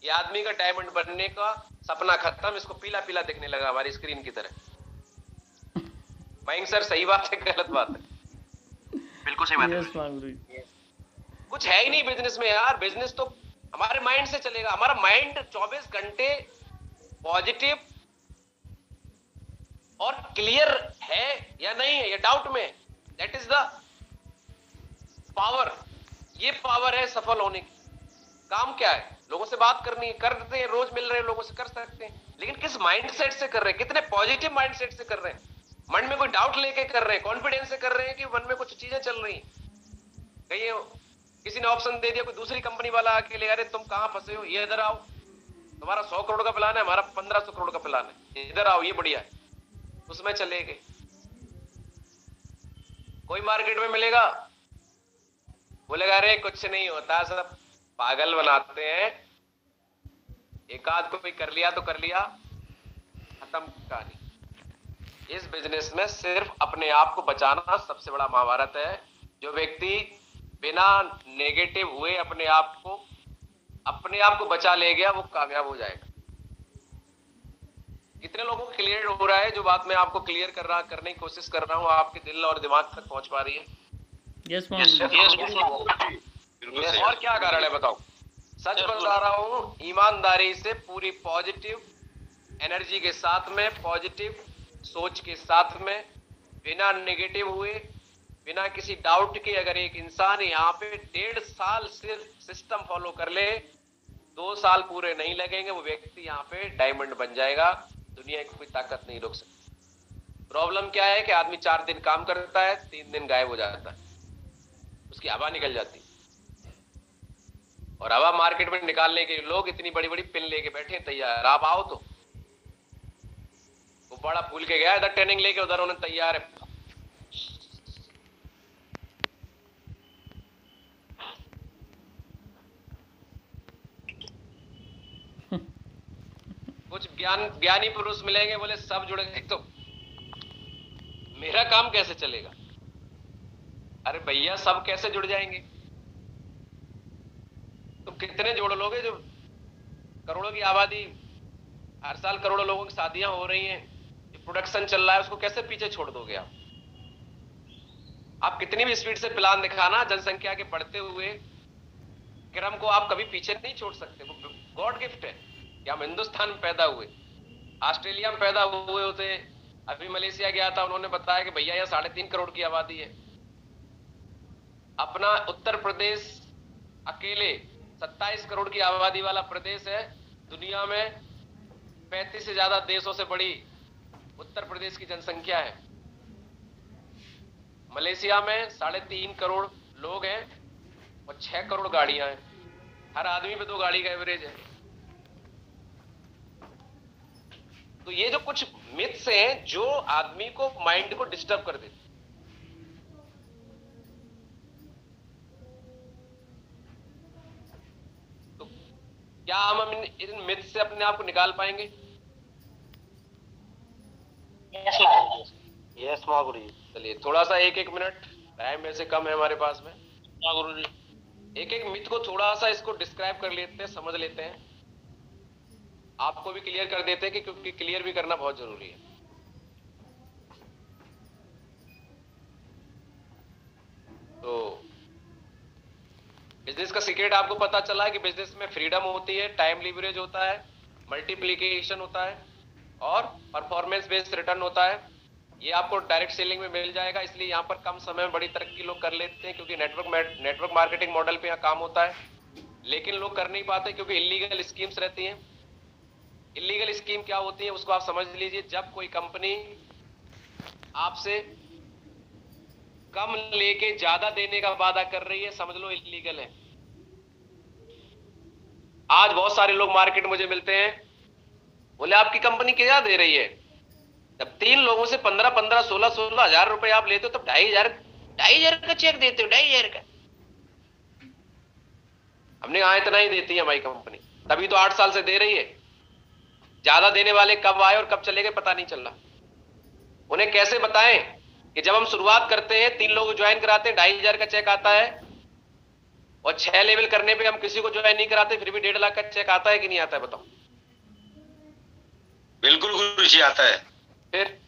ये आदमी का डायमंड बनने का सपना खत्म, इसको पीला पीला दिखने लगा हमारी स्क्रीन की तरह। मयंक सर सही बात है गलत बात है? बिल्कुल सही बात है। कुछ है ही नहीं बिजनेस में यार। बिजनेस तो हमारे माइंड से चलेगा। हमारा माइंड 24 घंटे पॉजिटिव और क्लियर है या नहीं है, ये डाउट में। That is the power. ये पावर है सफल होने की। काम क्या है? लोगों से बात करनी है, करते हैं, रोज मिल रहे हैं लोगों से, कर सकते हैं, लेकिन किस माइंडसेट से कर रहे हैं, कितने पॉजिटिव माइंडसेट से कर रहे हैं, मन में कोई डाउट लेके कर रहे हैं, कॉन्फिडेंस से कर रहे हैं कि मन में कुछ चीजें चल रही हैं। कहीं किसी ने ऑप्शन दे दिया, कोई दूसरी कंपनी वाला आके ले, अरे तुम कहां फंसे हो, ये इधर आओ, तुम्हारा 100 करोड़ का प्लान है, हमारा 1500 करोड़ का प्लान है, इधर आओ, ये बढ़िया है, उसमें चले गए। कोई मार्केट में मिलेगा? बोलेगा अरे कुछ नहीं होता, सब पागल बनाते हैं, एक आध कोई कर लिया तो कर लिया, खत्म कहानी। इस बिजनेस में सिर्फ अपने आप को बचाना सबसे बड़ा महाभारत है। जो व्यक्ति बिना नेगेटिव हुए अपने आप को बचा ले गया, वो कामयाब हो जाएगा। कितने लोगों को क्लियर हो रहा है जो बात मैं आपको क्लियर करने की कोशिश कर रहा हूँ, आपके दिल और दिमाग तक पहुंच पा रही है? यस और क्या कारण है बताओ? सच बता रहा हूँ, ईमानदारी से पूरी पॉजिटिव एनर्जी के साथ में, पॉजिटिव सोच के साथ में, बिना नेगेटिव हुए, बिना किसी डाउट के, अगर एक इंसान यहाँ पे 1.5 साल सिर्फ सिस्टम फॉलो कर ले, 2 साल पूरे नहीं लगेंगे, वो व्यक्ति यहाँ पे डायमंड बन जाएगा। दुनिया की कोई ताकत नहीं रोक सकती। प्रॉब्लम क्या है कि आदमी 4 दिन काम करता है, 3 दिन गायब हो जाता है, उसकी हवा निकल जाती है। और हवा मार्केट में निकालने के लिए लोग इतनी बड़ी बड़ी पिन लेके बैठे हैं तैयार, आप आओ तो। वो बड़ा भूल के गया इधर ट्रेनिंग लेके, उधर उन्हें तैयार है। कुछ ज्ञानी पुरुष मिलेंगे, बोले सब जुड़ गए तो मेरा काम कैसे चलेगा? अरे भैया सब कैसे जुड़ जाएंगे? तुम कितने जोड़ लोगे? जो करोड़ों की आबादी, हर साल करोड़ों लोगों की शादियां हो रही हैं, प्रोडक्शन चल रहा है, उसको कैसे पीछे छोड़ दोगे आप? आप कितनी भी स्पीड से प्लान दिखाना, जनसंख्या के बढ़ते हुए क्रम को आप कभी पीछे नहीं छोड़ सकते। वो गॉड गिफ्ट है कि हम हिंदुस्तान में पैदा हुए, ऑस्ट्रेलिया में पैदा हुए होते, अभी मलेशिया गया था, उन्होंने बताया कि भैया यहाँ 3.5 करोड़ की आबादी है। अपना उत्तर प्रदेश अकेले 27 करोड़ की आबादी वाला प्रदेश है। दुनिया में 35 से ज्यादा देशों से बड़ी उत्तर प्रदेश की जनसंख्या है। मलेशिया में 3.5 करोड़ लोग हैं और 6 करोड़ गाड़ियां हैं। हर आदमी पे 2 गाड़ी का एवरेज है। तो ये जो कुछ मिथ्स हैं जो आदमी को, माइंड को डिस्टर्ब कर देते, तो क्या हम इन मिथ्स से अपने आप को निकाल पाएंगे? यस गुरु जी। चलिए थोड़ा सा 1-1 मिनट, टाइम वैसे कम है हमारे पास में। गुरु जी, एक मिथ को थोड़ा सा इसको डिस्क्राइब कर लेते हैं, समझ लेते हैं, आपको भी क्लियर कर देते हैं, कि क्योंकि क्लियर भी करना बहुत जरूरी है। तो बिजनेस का सीक्रेट आपको पता चला है कि बिजनेस में फ्रीडम होती है, टाइम लिवरेज होता है, मल्टीप्लीकेशन होता है और परफॉर्मेंस बेस्ड रिटर्न होता है। ये आपको डायरेक्ट सेलिंग में मिल जाएगा। इसलिए यहाँ पर कम समय में बड़ी तरक्की लोग कर लेते हैं, क्योंकि नेटवर्क मार्केटिंग मॉडल पे यहाँ काम होता है। लेकिन लोग कर नहीं पाते क्योंकि इलीगल स्कीम्स रहती हैं। इलीगल स्कीम क्या होती है उसको आप समझ लीजिए। जब कोई कंपनी आपसे कम लेके ज्यादा देने का वादा कर रही है, समझ लो इलीगल है। आज बहुत सारे लोग मार्केट मुझे मिलते हैं, बोले आपकी कंपनी क्या दे रही है? जब 3 लोगों से 15-15, 16-16 हजार रुपए आप लेते हो, तब 2,500 का चेक देते हो, 2,500 का। हमने कहा इतना ही देती है हमारी कंपनी, तभी तो 8 साल से दे रही है। ज्यादा देने वाले कब आए और कब चले गए पता नहीं चल रहा। उन्हें कैसे बताएं कि जब हम शुरुआत करते हैं, 3 लोग ज्वाइन कराते हैं, 2,500 का चेक आता है, और 6 लेवल करने पे हम किसी को ज्वाइन नहीं कराते, फिर भी 1.5 लाख का चेक आता है कि नहीं आता है? बताओ। बिल्कुल गुरु जी, आता है। फिर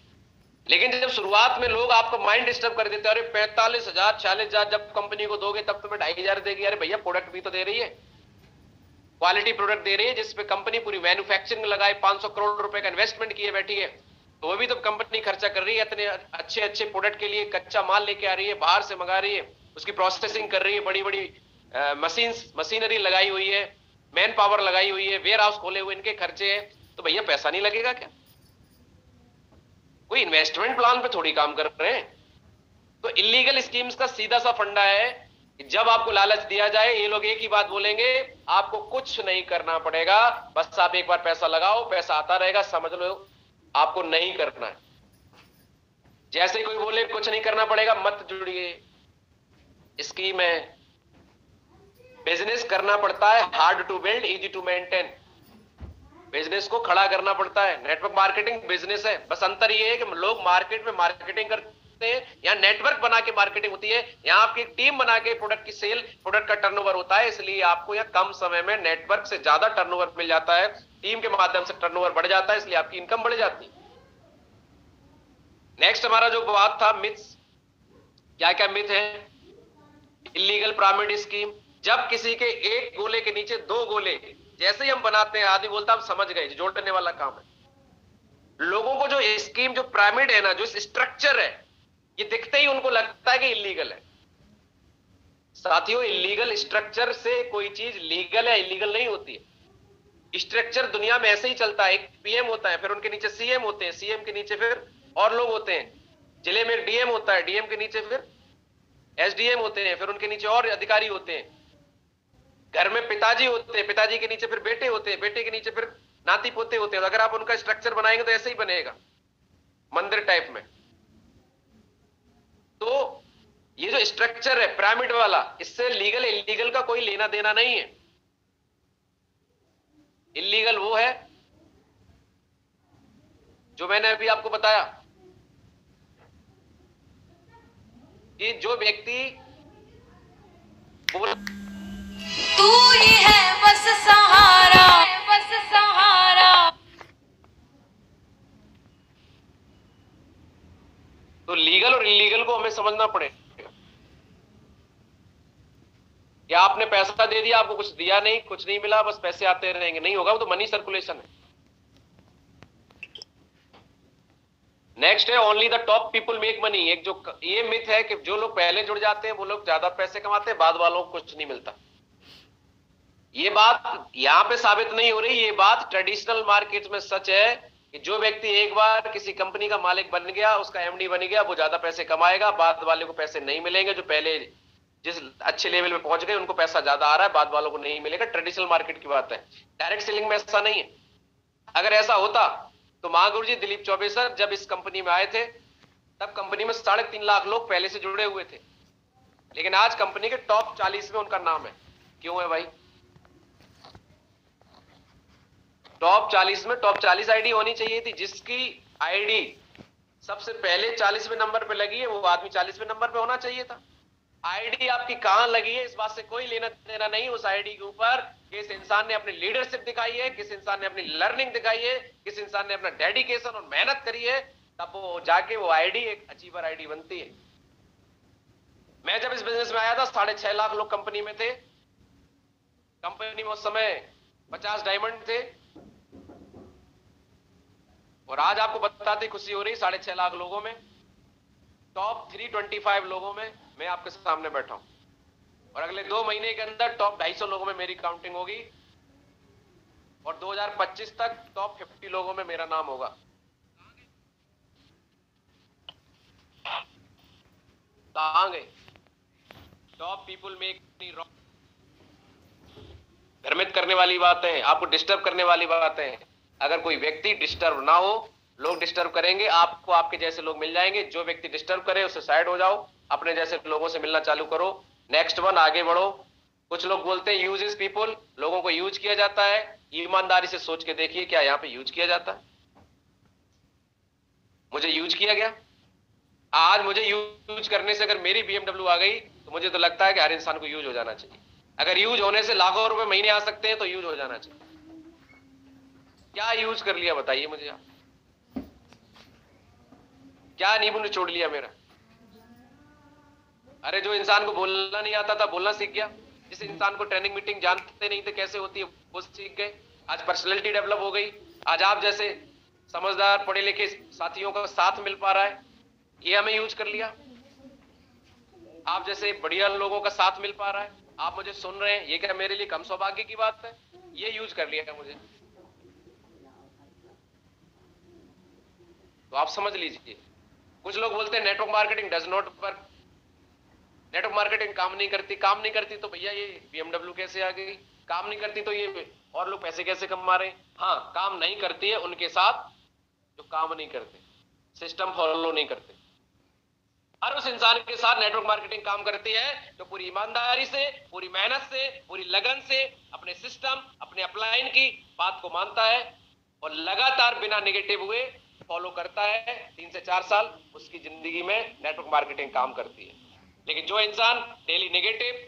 लेकिन जब शुरुआत में लोग आपको माइंड डिस्टर्ब कर देते हैं, अरे 45,000 46,000 जब कंपनी को दोगे तब तुम्हें 2,500 देगी। अरे भैया प्रोडक्ट भी तो दे रही है, क्वालिटी प्रोडक्ट दे रही है, जिसपे कंपनी पूरी मैन्युफैक्चरिंग लगाए 500 करोड़ रुपए का इन्वेस्टमेंट किए बैठी है, तो वो भी तो कंपनी खर्चा कर रही है। इतने अच्छे अच्छे प्रोडक्ट के लिए कच्चा माल लेके आ रही है, बाहर से मंगा रही है, उसकी प्रोसेसिंग कर रही है, बड़ी बड़ी मशीनरी लगाई हुई है, मैन पावर लगाई हुई है, वेयर हाउस खोले हुए, इनके खर्चे हैं। तो भैया पैसा नहीं लगेगा क्या? कोई इन्वेस्टमेंट प्लान पे थोड़ी काम कर रहे हैं। तो इलीगल स्कीम्स का सीधा सा फंडा है कि जब आपको लालच दिया जाए, ये लोग एक ही बात बोलेंगे, आपको कुछ नहीं करना पड़ेगा, बस आप एक बार पैसा लगाओ, पैसा आता रहेगा। समझ लो आपको नहीं करना है। जैसे कोई बोले कुछ नहीं करना पड़ेगा, मत जुड़िए, स्कीम है। बिजनेस करना पड़ता है, hard to build easy to maintain. Business को खड़ा करना पड़ता है। नेटवर्क मार्केटिंग बिजनेस है, बस अंतर ये है कि लोग मार्केट में मार्केटिंग करते हैं, यहाँ नेटवर्क बना के मार्केटिंग होती है, यहाँ आपकी एक टीम बना के प्रोडक्ट की सेल, प्रोडक्ट का टर्नओवर होता है। इसलिए आपको यहाँ कम समय में नेटवर्क से ज्यादा टर्नओवर मिल जाता है, टीम के माध्यम से टर्नओवर बढ़ जाता है, इसलिए आपकी इनकम बढ़ जाती है। नेक्स्ट हमारा जो बात था मिथ्स, क्या क्या मिथ है? इलीगल पिरामिड स्कीम, जब किसी के एक गोले के नीचे दो गोले जैसे ही हम बनाते हैं, आदमी बोलता है हम समझ गए, जोड़ने वाला काम है। लोगों को जो स्कीम, जो पिरामिड है ना, जो स्ट्रक्चर है, ये दिखते ही उनको लगता है कि इलीगल है। साथियों, इलीगल स्ट्रक्चर से कोई चीज लीगल या इलीगल नहीं होती है। स्ट्रक्चर दुनिया में ऐसे ही चलता है, एक पीएम होता है, फिर उनके नीचे सीएम होते हैं, सीएम के नीचे फिर और लोग होते हैं, जिले में डीएम होता है, डीएम के नीचे फिर एसडीएम होते हैं, फिर उनके नीचे और अधिकारी होते हैं। घर में पिताजी होते हैं, पिताजी के नीचे फिर बेटे होते हैं, बेटे के नीचे फिर नाती पोते होते हैं। अगर आप उनका स्ट्रक्चर बनाएंगे तो ऐसे ही बनेगा, मंदिर टाइप में। तो ये जो स्ट्रक्चर है पिरामिड वाला, इससे लीगल इलीगल का कोई लेना देना नहीं है। इलीगल वो है जो मैंने अभी आपको बताया कि जो व्यक्ति तू ही है बस सहारा, बस सहारा। तो लीगल और इलीगल को हमें समझना पड़ेगा। क्या आपने पैसा दे दिया, आपको कुछ दिया नहीं, कुछ नहीं मिला, बस पैसे आते रहेंगे, नहीं होगा, वो तो मनी सर्कुलेशन है। नेक्स्ट है only the top people make money. एक जो ये मिथ है कि जो लोग पहले जुड़ जाते हैं वो लोग ज्यादा पैसे कमाते हैं, बाद वालों को कुछ नहीं मिलता। ये बात यहां पे साबित नहीं हो रही, ये बात ट्रेडिशनल मार्केट में सच है कि जो व्यक्ति एक बार किसी कंपनी का मालिक बन गया, उसका एमडी बन गया, वो ज्यादा पैसे कमाएगा, बाद वाले को पैसे नहीं मिलेंगे। जो पहले जिस अच्छे लेवल पे पहुंच गए उनको पैसा ज्यादा आ रहा है, बाद वालों को नहीं मिलेगा। ट्रेडिशनल मार्केट की बात है, डायरेक्ट सेलिंग में ऐसा नहीं है। अगर ऐसा होता तो महागुरु जी दिलीप चौबे सर जब इस कंपनी में आए थे तब कंपनी में 3.5 लाख लोग पहले से जुड़े हुए थे, लेकिन आज कंपनी के टॉप 40 में उनका नाम है। क्यों है भाई? टॉप 40 में टॉप 40 आईडी होनी चाहिए थी। जिसकी आईडी सबसे पहले 40वें नंबर पे लगी है वो आदमी 40वें नंबर पे होना चाहिए था। आईडी आपकी कहां लगी है इस बात से कोई लेना देना नहीं। उस आईडी के ऊपर किस इंसान ने अपनी लीडरशिप दिखाई है, किस इंसान ने अपनी लर्निंग दिखाई है, किस इंसान ने अपना डेडिकेशन और मेहनत करी है, तब वो जाके वो आईडी एक अचीवर आईडी बनती है। मैं जब इस बिजनेस में आया था 6.5 लाख लोग कंपनी में थे। कंपनी में उस समय 50 डायमंड थे, और आज आपको बताते खुशी हो रही 6.5 लाख लोगों में टॉप 325 लोगों में मैं आपके सामने बैठा हूं, और अगले 2 महीने के अंदर टॉप 250 लोगों में मेरी काउंटिंग होगी, और 2025 तक टॉप 50 लोगों में मेरा नाम होगा। कहां गए? टॉप पीपल मेक भ्रमित करने वाली बातें, आपको डिस्टर्ब करने वाली बातें। अगर कोई व्यक्ति डिस्टर्ब ना हो, लोग डिस्टर्ब करेंगे, आपको आपके जैसे लोग मिल जाएंगे। जो व्यक्ति डिस्टर्ब करे उससे साइड हो जाओ, अपने जैसे लोगों से मिलना चालू करो। नेक्स्ट वन, आगे बढ़ो। कुछ लोग बोलते हैं यूज इज पीपल, लोगों को यूज किया जाता है। ईमानदारी से सोच के देखिए क्या यहाँ पे यूज किया जाता है? मुझे यूज किया गया? आज मुझे यूज करने से अगर मेरी BMW आ गई तो मुझे तो लगता है कि हर इंसान को यूज हो जाना चाहिए। अगर यूज होने से लाखों रुपए महीने आ सकते हैं तो यूज हो जाना चाहिए। क्या यूज कर लिया बताइए मुझे आप? क्या नींबू ने छोड़ लिया मेरा? अरे जो इंसान को बोलना नहीं आता था बोलना सीख गया। जिस इंसान को ट्रेनिंग मीटिंग जानते नहीं थे कैसे होती है वो सीख गए। आज पर्सनैलिटी डेवलप हो गई। आज आप जैसे समझदार पढ़े लिखे साथियों का साथ मिल पा रहा है, ये हमें यूज कर लिया। आप जैसे बढ़िया लोगों का साथ मिल पा रहा है, आप मुझे सुन रहे हैं, ये क्या मेरे लिए कम सौभाग्य की बात है? ये यूज कर लिया मुझे। तो आप समझ लीजिए। कुछ लोग बोलते हैं network marketing does not work, network marketing काम नहीं करती। काम नहीं करती तो भैया ये BMW कैसे आ गई? काम नहीं करती तो ये और लोग पैसे कैसे कमा रहे हैं? हाँ, काम नहीं करती है उनके साथ जो काम नहीं करते, सिस्टम फॉलो नहीं करते। हर उस इंसान के साथ नेटवर्क मार्केटिंग काम करती है जो पूरी ईमानदारी से, पूरी मेहनत से, पूरी लगन से अपने सिस्टम, अपने अपलाइन की बात को मानता है और लगातार बिना नेगेटिव हुए फॉलो करता है। 3 से 4 साल उसकी जिंदगी में नेटवर्क मार्केटिंग काम करती है। लेकिन जो इंसान डेली नेगेटिव,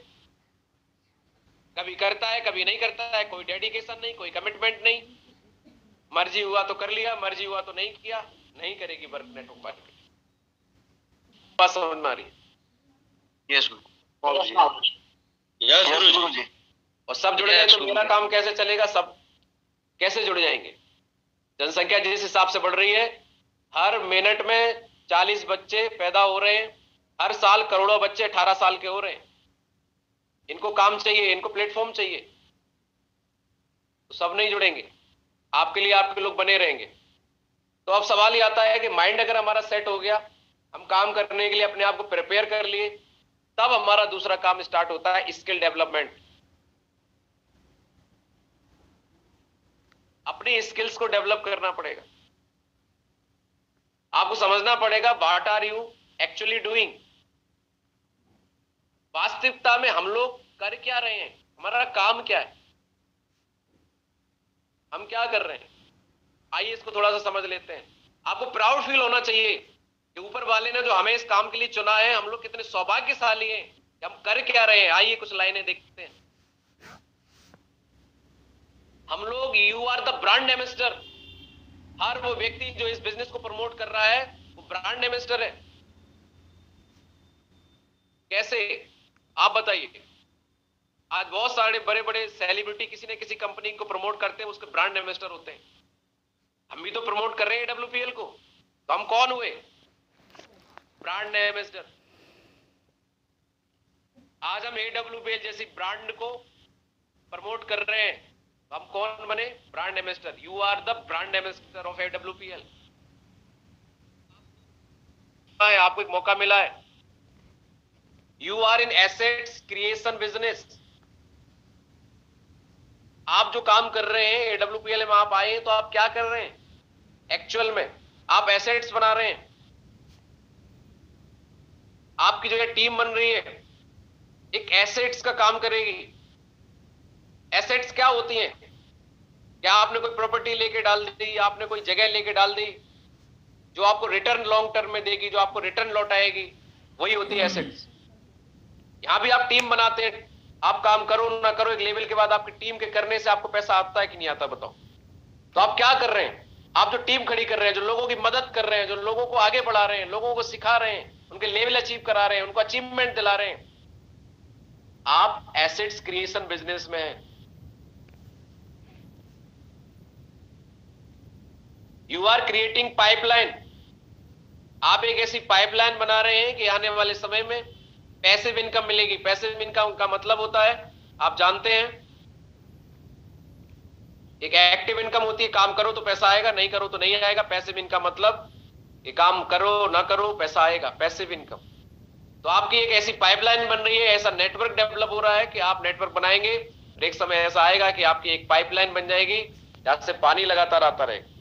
कभी करता है कभी नहीं करता है, कोई डेडिकेशन नहीं, कोई कमिटमेंट नहीं, मर्जी हुआ तो कर लिया, मर्जी हुआ तो नहीं किया, नहीं करेगी वर्क नेटवर्क मार्केटिंग। बात समझ में आ रही है? यस गुरु जी। और सब जुड़ जाए तो मेरा काम कैसे चलेगा? सब कैसे जुड़ जाएंगे? जनसंख्या जिस हिसाब से बढ़ रही है, हर मिनट में 40 बच्चे पैदा हो रहे हैं, हर साल करोड़ों बच्चे 18 साल के हो रहे हैं। इनको काम चाहिए, इनको प्लेटफॉर्म चाहिए, तो सब नहीं जुड़ेंगे। आपके लिए आपके लोग बने रहेंगे। तो अब सवाल ये आता है कि माइंड अगर हमारा सेट हो गया, हम काम करने के लिए अपने आप को प्रिपेयर कर लिए, तब हमारा दूसरा काम स्टार्ट होता है, स्किल डेवलपमेंट। अपनी स्किल्स को डेवलप करना पड़ेगा। आपको समझना पड़ेगा what are you actually doing. वास्तविकता में हम लोग कर क्या रहे हैं, हमारा काम क्या है, हम क्या कर रहे हैं। आइए इसको थोड़ा सा समझ लेते हैं। आपको प्राउड फील होना चाहिए कि ऊपर वाले ने जो हमें इस काम के लिए चुना है, हम लोग कितने सौभाग्यशाली हैं कि हम कर क्या रहे हैं। आइए कुछ लाइनें देखते हैं। हम लोग, you are the brand ambassador. हर वो व्यक्ति जो इस बिजनेस को प्रमोट कर रहा है वो ब्रांड एम्बेसडर है। कैसे, आप बताइए। आज बहुत सारे बड़े बड़े सेलिब्रिटी किसी न किसी कंपनी को प्रमोट करते हैं, उसके ब्रांड एम्बेसडर होते हैं। हम भी तो प्रमोट कर रहे हैं AWPL को, तो हम कौन हुए? Brand ambassador. आज हम AWPL जैसी ब्रांड को प्रमोट कर रहे हैं, तो हम कौन बने? Brand ambassador. You are the brand ambassador of AWPL। आपको एक मौका मिला है। You are in assets creation business. आप जो काम कर रहे हैं AWPL में, आप आए हैं तो आप क्या कर रहे हैं? एक्चुअल में आप एसेट्स बना रहे हैं। आपकी जो टीम बन रही है एक एसेट्स का काम करेगी। एसेट्स क्या होती हैं? क्या आपने कोई प्रॉपर्टी लेके डाल दी, आपने कोई जगह लेके डाल दी जो आपको रिटर्न लॉन्ग टर्म में देगी, जो आपको रिटर्न लौटाएगी, वही होती है एसेट्स। यहां भी आप टीम बनाते हैं। आप काम करो ना करो, एक लेवल के बाद आपकी टीम के करने से आपको पैसा आता है कि नहीं आता, बताओ। तो आप क्या कर रहे हैं? आप जो टीम खड़ी कर रहे हैं, जो लोगों की मदद कर रहे हैं, जो लोगों को आगे बढ़ा रहे हैं, लोगों को सिखा रहे हैं, उनके लेवल अचीव करा रहे हैं, उनको अचीवमेंट दिला रहे हैं, आप एसेट्स क्रिएशन बिजनेस में हैं। You are creating pipeline. आप एक ऐसी पाइपलाइन बना रहे हैं कि आने वाले समय में पैसिव इनकम मिलेगी। पैसिव इनकम का मतलब होता है, आप जानते हैं, एक एक्टिव इनकम होती है, काम करो तो पैसा आएगा, नहीं करो तो नहीं आएगा। पैसिव इनकम मतलब कि काम करो ना करो पैसा आएगा, पैसिव इनकम। तो आपकी एक ऐसी पाइपलाइन बन रही है, ऐसा नेटवर्क डेवलप हो रहा है कि आप नेटवर्क बनाएंगे, एक समय ऐसा आएगा कि आपकी एक पाइपलाइन बन जाएगी जहां से पानी लगातार आता रहेगा।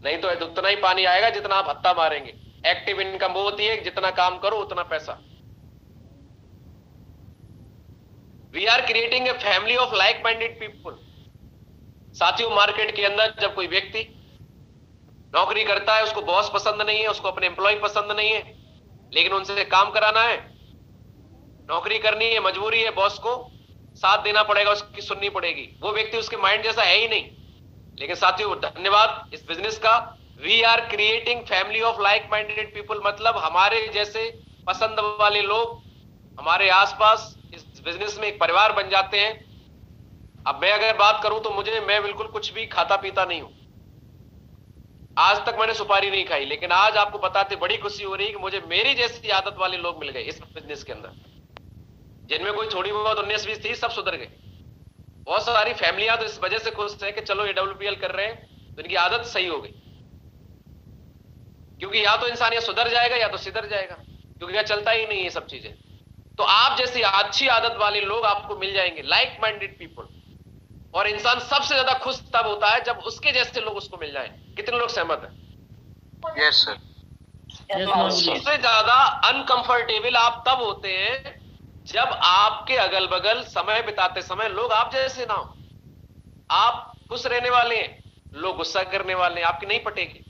नहीं तो उतना ही पानी आएगा जितना आप हत्था मारेंगे। एक्टिव इनकम वो होती है जितना काम करो उतना पैसा। We are creating a family of like minded people. साथियों, मार्केट के अंदर जब कोई व्यक्ति नौकरी करता है, उसको बॉस पसंद नहीं है, उसको अपने एम्प्लॉय पसंद नहीं है, लेकिन उनसे काम कराना है, नौकरी करनी है, मजबूरी है, बॉस को साथ देना पड़ेगा, उसकी सुननी पड़ेगी। वो व्यक्ति उसके माइंड जैसा है ही नहीं। लेकिन साथियों, धन्यवाद इस बिजनेस का। We are creating family of like minded people, मतलब हमारे जैसे पसंद वाले लोग हमारे आसपास इस बिजनेस में एक परिवार बन जाते हैं। अब मैं अगर बात करूं तो मैं बिल्कुल कुछ भी खाता पीता नहीं हूं। आज तक मैंने सुपारी नहीं खाई, लेकिन आज आपको बताते बड़ी खुशी हो रही है कि मुझे मेरी जैसी आदत वाले लोग मिल गए इस बिजनेस के अंदर। जिनमें कोई थोड़ी बहुत 19-20 थी, सब सुधर गए। बहुत सारी फैमिलियां तो इस वजह से खुश है कि चलो AWPL कर रहे हैं तो इनकी आदत सही हो गई। क्योंकि या तो इंसान या सुधर जाएगा या तो सिधर जाएगा, क्योंकि यह चलता ही नहीं है सब चीजें। तो आप जैसी अच्छी आदत वाले लोग आपको मिल जाएंगे, लाइक माइंडेड पीपल। और इंसान सबसे ज्यादा खुश तब होता है जब उसके जैसे लोग उसको मिल जाएं। कितने लोग सहमत हैं? Yes sir. यस माधुरी जी। सबसे ज्यादा अनकंफर्टेबल आप तब होते हैं जब आपके अगल बगल समय बिताते समय लोग आप जैसे ना हो। आप खुश रहने वाले हैं, लोग गुस्सा करने वाले हैं, आपकी नहीं पटेगी।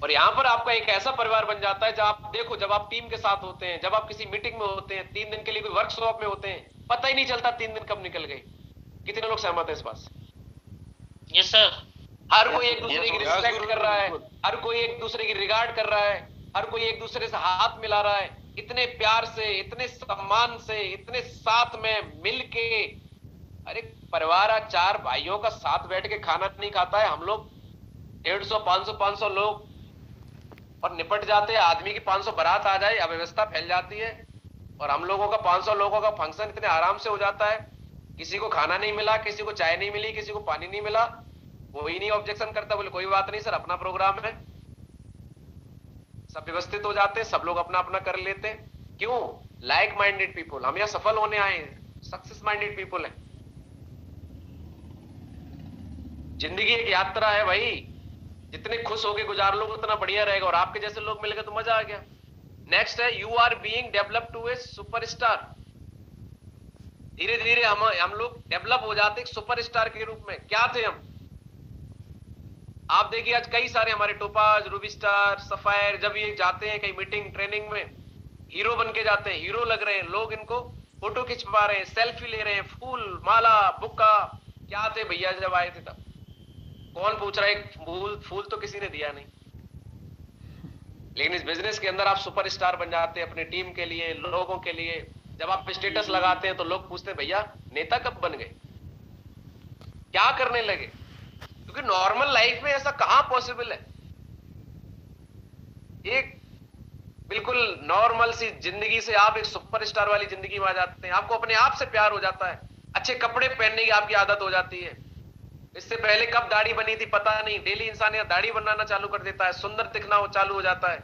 और यहां पर आपका एक ऐसा परिवार बन जाता है जब आप देखो, जब आप टीम के साथ होते हैं, जब आप किसी मीटिंग में होते हैं, 3 दिन के लिए कोई वर्कशॉप में होते हैं, पता ही नहीं चलता 3 दिन कब निकल गए। कितने लोग सहमत है इस बात से? Yes sir. हर कोई एक दूसरे की रिस्पेक्ट कर रहा है, हर कोई एक दूसरे की रिगार्ड कर रहा है, हर कोई एक दूसरे से हाथ मिला रहा है, इतने प्यार से, इतने सम्मान से, इतने साथ में मिल के। अरे परिवार आज 4 भाइयों का साथ बैठ के खाना नहीं खाता है, हम लोग 150 500 लोग और निपट जाते हैं। आदमी की 500 बारात आ जाए, अव्यवस्था फैल जाती है, और हम लोगों का 500 लोगों का फंक्शन इतने आराम से हो जाता है। किसी को खाना नहीं मिला, किसी को चाय नहीं मिली, किसी को पानी नहीं मिला, कोई नहीं ऑब्जेक्शन करता, बोले कोई बात नहीं सर, अपना प्रोग्राम है। सब व्यवस्थित हो जाते हैं, सब लोग अपना अपना कर लेते हैं। क्यों? Like minded people. हम यहाँ सफल होने आए हैं, सक्सेस माइंडेड पीपुल है। जिंदगी एक यात्रा है भाई, जितने खुश होके गुजार लोग उतना बढ़िया रहेगा, और आपके जैसे लोग मिल गए तो मजा आ गया। नेक्स्ट है, you are being develop to a superstar. धीरे धीरे हम लोग डेवलप हो जाते एक सुपरस्टार के रूप में। क्या थे हम? आप देखिए आज कई सारे हमारे टोपाज, रूबी स्टार, सफायर, जब ये जाते हैं कहीं मीटिंग ट्रेनिंग में, हीरो बन के जाते हैं, हीरो लग रहे हैं, लोग इनको फोटो खिंचवा रहे हैं, सेल्फी ले रहे हैं, फूल माला बुक्का। क्या थे भैया जब आए थे तब? कौन पूछ रहा है? एक फूल तो किसी ने दिया नहीं। लेकिन इस बिजनेस के अंदर आप सुपरस्टार बन जाते हैं अपनी टीम के लिए, लोगों के लिए। जब आप स्टेटस लगाते हैं तो लोग पूछते हैं भैया नेता कब बन गए, क्या करने लगे? क्योंकि नॉर्मल लाइफ में ऐसा कहां पॉसिबल है। एक बिल्कुल नॉर्मल सी जिंदगी से आप एक सुपरस्टार वाली जिंदगी में आ जाते हैं। आपको अपने आप से प्यार हो जाता है, अच्छे कपड़े पहनने की आपकी आदत हो जाती है। इससे पहले कब दाढ़ी बनी थी पता नहीं, डेली इंसान यह दाढ़ी बनाना चालू कर देता है, सुंदर दिखना चालू हो जाता है।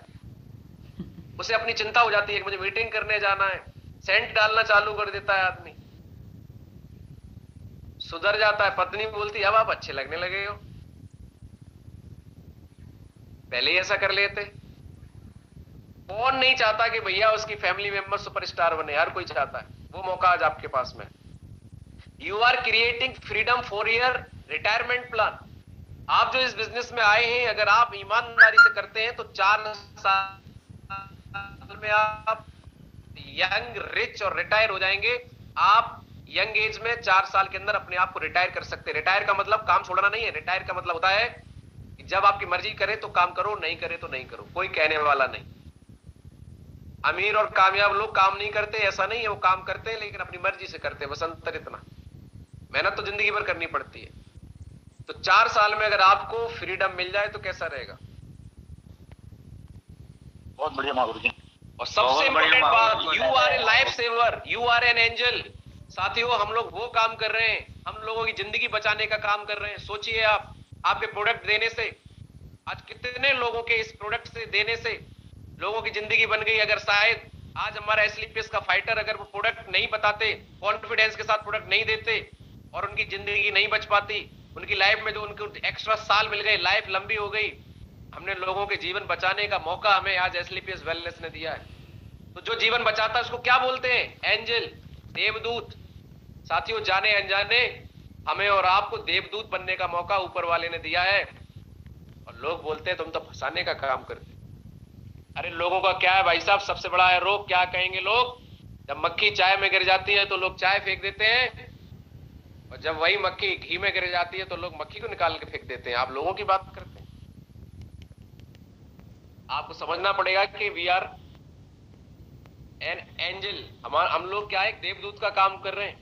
उसे अपनी चिंता हो जाती है कि मुझे मीटिंग करने जाना है, सेंट डालना चालू कर देता है आदमी, सुधर जाता है। पत्नी बोलती है अब आप अच्छे लगने लगे हो, पहले ही ऐसा कर लेते। कौन नहीं चाहता कि भैया उसकी फैमिली मेंबर सुपरस्टार बने? हर कोई चाहता है। वो मौका आज आपके पास में। You are creating freedom for your retirement plan. आप जो इस बिजनेस में आए हैं, अगर आप ईमानदारी से करते हैं तो 4 साल में आप यंग, रिच और रिटायर हो जाएंगे। आप यंग एज में 4 साल के अंदर अपने आप को रिटायर कर सकते हैं। रिटायर का मतलब काम छोड़ना नहीं है। रिटायर का मतलब होता है कि जब आपकी मर्जी करे तो काम करो, नहीं करे तो नहीं करो, कोई कहने वाला नहीं। अमीर और कामयाब लोग काम नहीं करते ऐसा नहीं है, वो काम करते हैं लेकिन अपनी मर्जी से करते हैं, बस अंतर इतना। मेहनत तो जिंदगी भर करनी पड़ती है। तो 4 साल में अगर आपको फ्रीडम मिल जाए तो कैसा रहेगा? बहुत बढ़िया माधुरी जी। और सबसे इंपॉर्टेंट बात, you are a life saver, you are an angel. साथियों, हम लोग वो काम कर रहे हैं, हम लोगों की जिंदगी बचाने का काम कर रहे हैं। सोचिए आप, आपके प्रोडक्ट देने से आज कितने लोगों के इस प्रोडक्ट से देने से लोगों की जिंदगी बन गई। अगर शायद आज हमारा एसलीपीएस का फाइटर अगर वो प्रोडक्ट नहीं बताते, कॉन्फिडेंस के साथ प्रोडक्ट नहीं देते, और उनकी जिंदगी नहीं बच पाती, उनकी लाइफ में जो उनको एक्स्ट्रा साल मिल गए, लाइफ लंबी हो गई। हमने लोगों के जीवन बचाने का मौका हमें आज एसलीपीएस वेलनेस ने दिया है। तो जो जीवन बचाता है उसको क्या बोलते हैं? एंजल, देवदूत। साथियों, जाने अनजाने हमें और आपको देवदूत बनने का मौका ऊपर वाले ने दिया है। और लोग बोलते हैं तुम तो फंसाने का काम करते। अरे लोगों का क्या है भाई साहब, सबसे बड़ा है रोग। क्या कहेंगे लोग? जब मक्खी चाय में गिर जाती है तो लोग चाय फेंक देते हैं, और जब वही मक्खी घी में गिर जाती है तो लोग मक्खी को निकाल के फेंक देते हैं। आप लोगों की बात करते हैं। आपको समझना पड़ेगा कि वी आर एन एंजल। हम लोग क्या है, देवदूत का काम कर रहे हैं।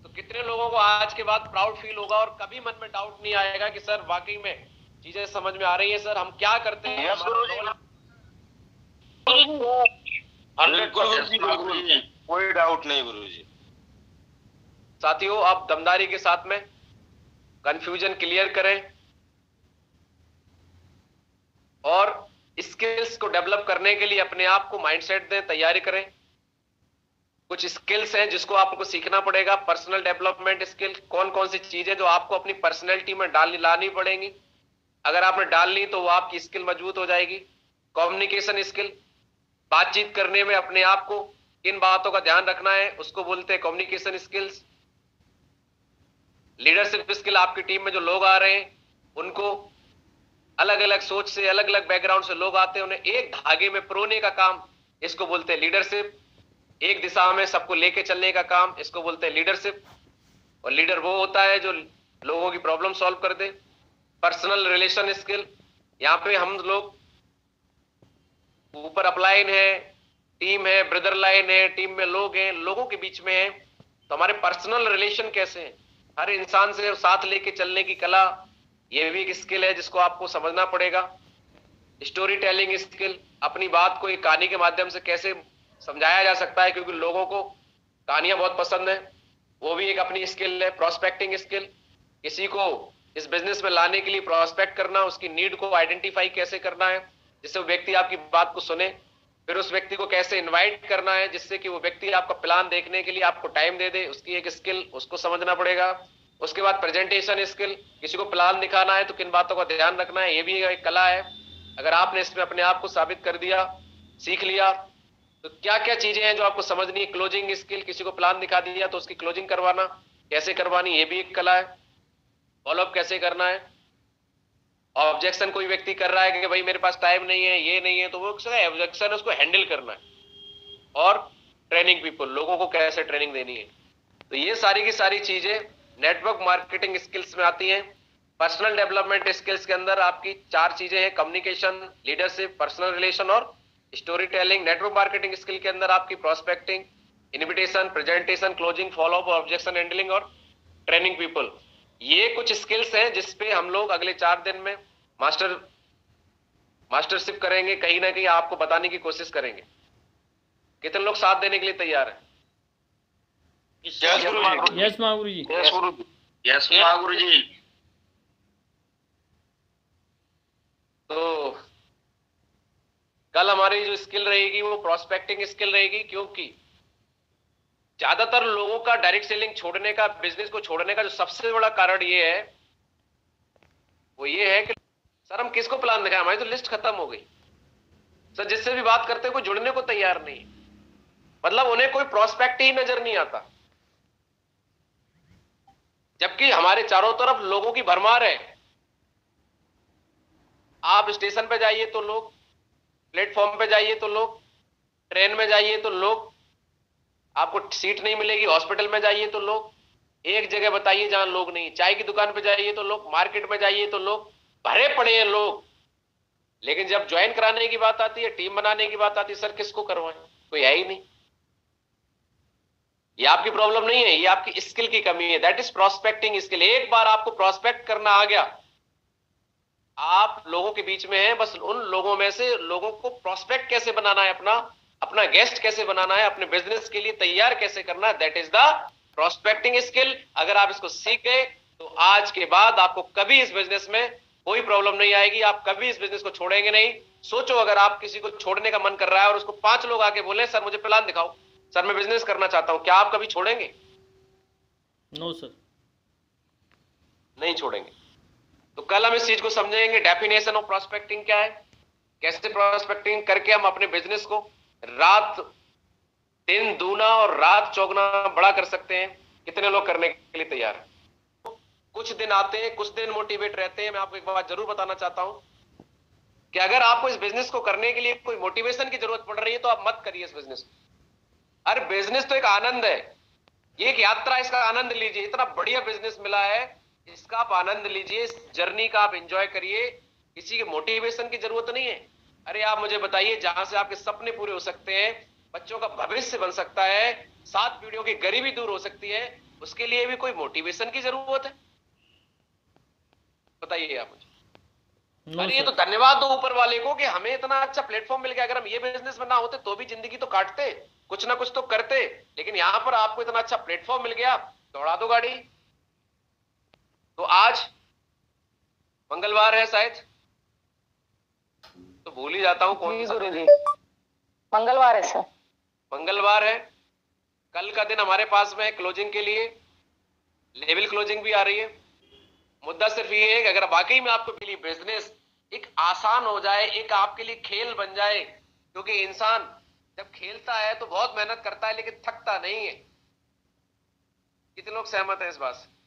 तो कितने लोगों को आज के बाद प्राउड फील होगा और कभी मन में डाउट नहीं आएगा कि सर वाकई में चीजें समझ में आ रही है, सर हम क्या करते हैं। कोई डाउट नहीं गुरुजी। साथियों, आप दमदारी के साथ में कंफ्यूजन क्लियर करें और स्किल्स को डेवलप करने के लिए अपने आप को माइंडसेट दें, तैयारी करें। कुछ स्किल्स हैं जिसको आपको सीखना पड़ेगा। पर्सनल डेवलपमेंट स्किल, कौन कौन सी चीजें जो आपको अपनी पर्सनैलिटी में लानी पड़ेंगी। अगर आपने डाल ली तो वो आपकी स्किल मजबूत हो जाएगी। कम्युनिकेशन स्किल, बातचीत करने में अपने आप को किन बातों का ध्यान रखना है उसको बोलते हैं कम्युनिकेशन स्किल्स। लीडरशिप स्किल, आपकी टीम में जो लोग आ रहे हैं उनको अलग अलग सोच से, अलग अलग बैकग्राउंड से लोग आते हैं, उन्हें एक धागे में परोने का काम, इसको बोलते हैं लीडरशिप। एक दिशा में सबको लेके चलने का काम, इसको बोलते हैं लीडरशिप। और लीडर वो होता है जो लोगों की प्रॉब्लम सॉल्व कर दे। पर्सनल रिलेशन स्किल, यहाँ पे हम लोग ऊपर अपलाइन है, टीम है, ब्रदर लाइन है, टीम में लोग हैं, लोगों के बीच में है, तो हमारे पर्सनल रिलेशन कैसे हैं, हर इंसान से साथ लेके चलने की कला, ये भी एक स्किल है जिसको आपको समझना पड़ेगा। स्टोरी टेलिंग स्किल, अपनी बात को एक कहानी के माध्यम से कैसे समझाया जा सकता है, क्योंकि लोगों को कहानियां बहुत पसंद है, वो भी एक अपनी स्किल है। प्रोस्पेक्टिंग स्किल, किसी को इस बिजनेस में लाने के लिए प्रोस्पेक्ट करना, उसकी नीड को आइडेंटिफाई कैसे करना है जिससे वो व्यक्ति आपकी बात को सुने, फिर उस व्यक्ति को कैसे इनवाइट करना है जिससे कि वो व्यक्ति आपका प्लान देखने के लिए आपको टाइम दे दे, उसकी एक स्किल, उसको समझना पड़ेगा। उसके बाद प्रेजेंटेशन स्किल, किसी को प्लान दिखाना है तो किन बातों का ध्यान रखना है, ये भी एक कला है। अगर आपने इसमें अपने आप को साबित कर दिया, सीख लिया, तो क्या क्या चीजें हैं जो आपको समझनी है। क्लोजिंग स्किल, किसी को प्लान दिखा दिया तो उसकी क्लोजिंग करवाना कैसे करवानी, ये भी एक कला है। फॉलोअप कैसे करना है। ऑब्जेक्शन कोई व्यक्ति कर रहा है कि भाई मेरे पास टाइम नहीं है, ये नहीं है, तो वो ऑब्जेक्शन उसको हैंडल करना है। और ट्रेनिंग पीपल, लोगों को कैसे ट्रेनिंग देनी है। तो ये सारी की सारी चीजें नेटवर्क मार्केटिंग स्किल्स में आती हैं। पर्सनल डेवलपमेंट स्किल्स के अंदर आपकी 4 चीजें हैं, कम्युनिकेशन, लीडरशिप, पर्सनल रिलेशन और story telling. Network marketing skill के अंदर आपकी prospecting, invitation, presentation, closing, follow up, objection handling और ट्रेनिंग पीपल। ये कुछ स्किल्स हैं जिसपे हम लोग अगले 4 दिन में मास्टरशिप करेंगे, कहीं ना कहीं आपको बताने की कोशिश करेंगे। कितने लोग साथ देने के लिए तैयार हैं? यस गुरु जी, यस महागुरु जी। यस गुरु जी, यस महागुरु जी। तो कल हमारी जो स्किल रहेगी वो प्रोस्पेक्टिंग स्किल रहेगी, क्योंकि ज्यादातर लोगों का डायरेक्ट सेलिंग छोड़ने का, बिजनेस को छोड़ने का जो सबसे बड़ा कारण ये है, वो ये है कि सर हम किसको प्लान दिखाएं, हमारी तो लिस्ट खत्म हो गई। सर जिससे भी बात करते हैं कोई जुड़ने को तैयार नहीं, मतलब उन्हें कोई प्रोस्पेक्ट ही नजर नहीं आता, जबकि हमारे चारों तरफ लोगों की भरमार है। आप स्टेशन पे जाइए तो लोग, प्लेटफॉर्म पे जाइए तो लोग, ट्रेन में जाइए तो लोग, आपको सीट नहीं मिलेगी, हॉस्पिटल में जाइए तो लोग, एक जगह बताइए जहां लोग नहीं, चाय की दुकान पे जाइए तो लोग, मार्केट में जाइए तो लोग, भरे पड़े हैं लोग। लेकिन जब ज्वाइन कराने की बात आती है, टीम बनाने की बात आती है, सर किसको करवाएं, कोई है ही नहीं। ये आपकी प्रॉब्लम नहीं है, ये आपकी स्किल की कमी है। That is prospecting skill. एक बार आपको प्रोस्पेक्ट करना आ गया, आप लोगों के बीच में हैं, बस उन लोगों में से लोगों को प्रोस्पेक्ट कैसे बनाना है, अपना गेस्ट कैसे बनाना है, अपने बिजनेस के लिए तैयार कैसे करना है, that is the prospecting skill. अगर आप इसको सीख गए तो आज के बाद आपको कभी इस बिजनेस में कोई प्रॉब्लम नहीं आएगी, आप कभी इस बिजनेस को छोड़ेंगे नहीं। सोचो, अगर आप किसी को छोड़ने का मन कर रहा है और उसको 5 लोग आके बोले सर मुझे प्लान दिखाओ, सर मैं बिजनेस करना चाहता हूं, क्या आप कभी छोड़ेंगे? नो सर, नहीं छोड़ेंगे। तो कल हम इस चीज को समझेंगे, डेफिनेशन ऑफ प्रोस्पेक्टिंग क्या है, कैसे प्रोस्पेक्टिंग करके हम अपने बिजनेस को दिन दूना और रात चौगुना बड़ा कर सकते हैं। कितने लोग करने के लिए तैयार हैं? कुछ दिन आते हैं, कुछ दिन मोटिवेट रहते हैं। मैं आपको एक बात जरूर बताना चाहता हूं कि अगर आपको इस बिजनेस को करने के लिए कोई मोटिवेशन की जरूरत पड़ रही है तो आप मत करिए इस बिजनेस को। अरे बिजनेस तो एक आनंद है, ये एक यात्रा, इसका आनंद लीजिए। इतना बढ़िया बिजनेस मिला है, इसका आप आनंद लीजिए, इस जर्नी का आप एंजॉय करिए। किसी के मोटिवेशन की जरूरत नहीं है। अरे आप मुझे बताइए, जहां से आपके सपने पूरे हो सकते हैं, बच्चों का भविष्य बन सकता है, 7 पीढ़ियों की गरीबी दूर हो सकती है, उसके लिए भी कोई मोटिवेशन की जरूरत है? बताइए आप मुझे। नो अरे ये तो सर। धन्यवाद दो ऊपर वाले को कि हमें इतना अच्छा प्लेटफॉर्म मिल गया। अगर हम ये बिजनेस में ना होते तो भी जिंदगी तो काटते, कुछ ना कुछ तो करते, लेकिन यहां पर आपको इतना अच्छा प्लेटफॉर्म मिल गया, दौड़ा दो गाड़ी। तो आज मंगलवार है शायद, तो भूल ही जाता हूं कौन सा दिन है। मंगलवार है सर। मंगलवार है। कल का दिन हमारे पास में है क्लोजिंग के लिए, लेवल क्लोजिंग भी आ रही है। मुद्दा सिर्फ ये है कि अगर वाकई में आपको लिए बिजनेस एक आसान हो जाए, एक आपके लिए खेल बन जाए, क्योंकि इंसान जब खेलता है तो बहुत मेहनत करता है लेकिन थकता नहीं है। कितने लोग सहमत हैं इस बात से?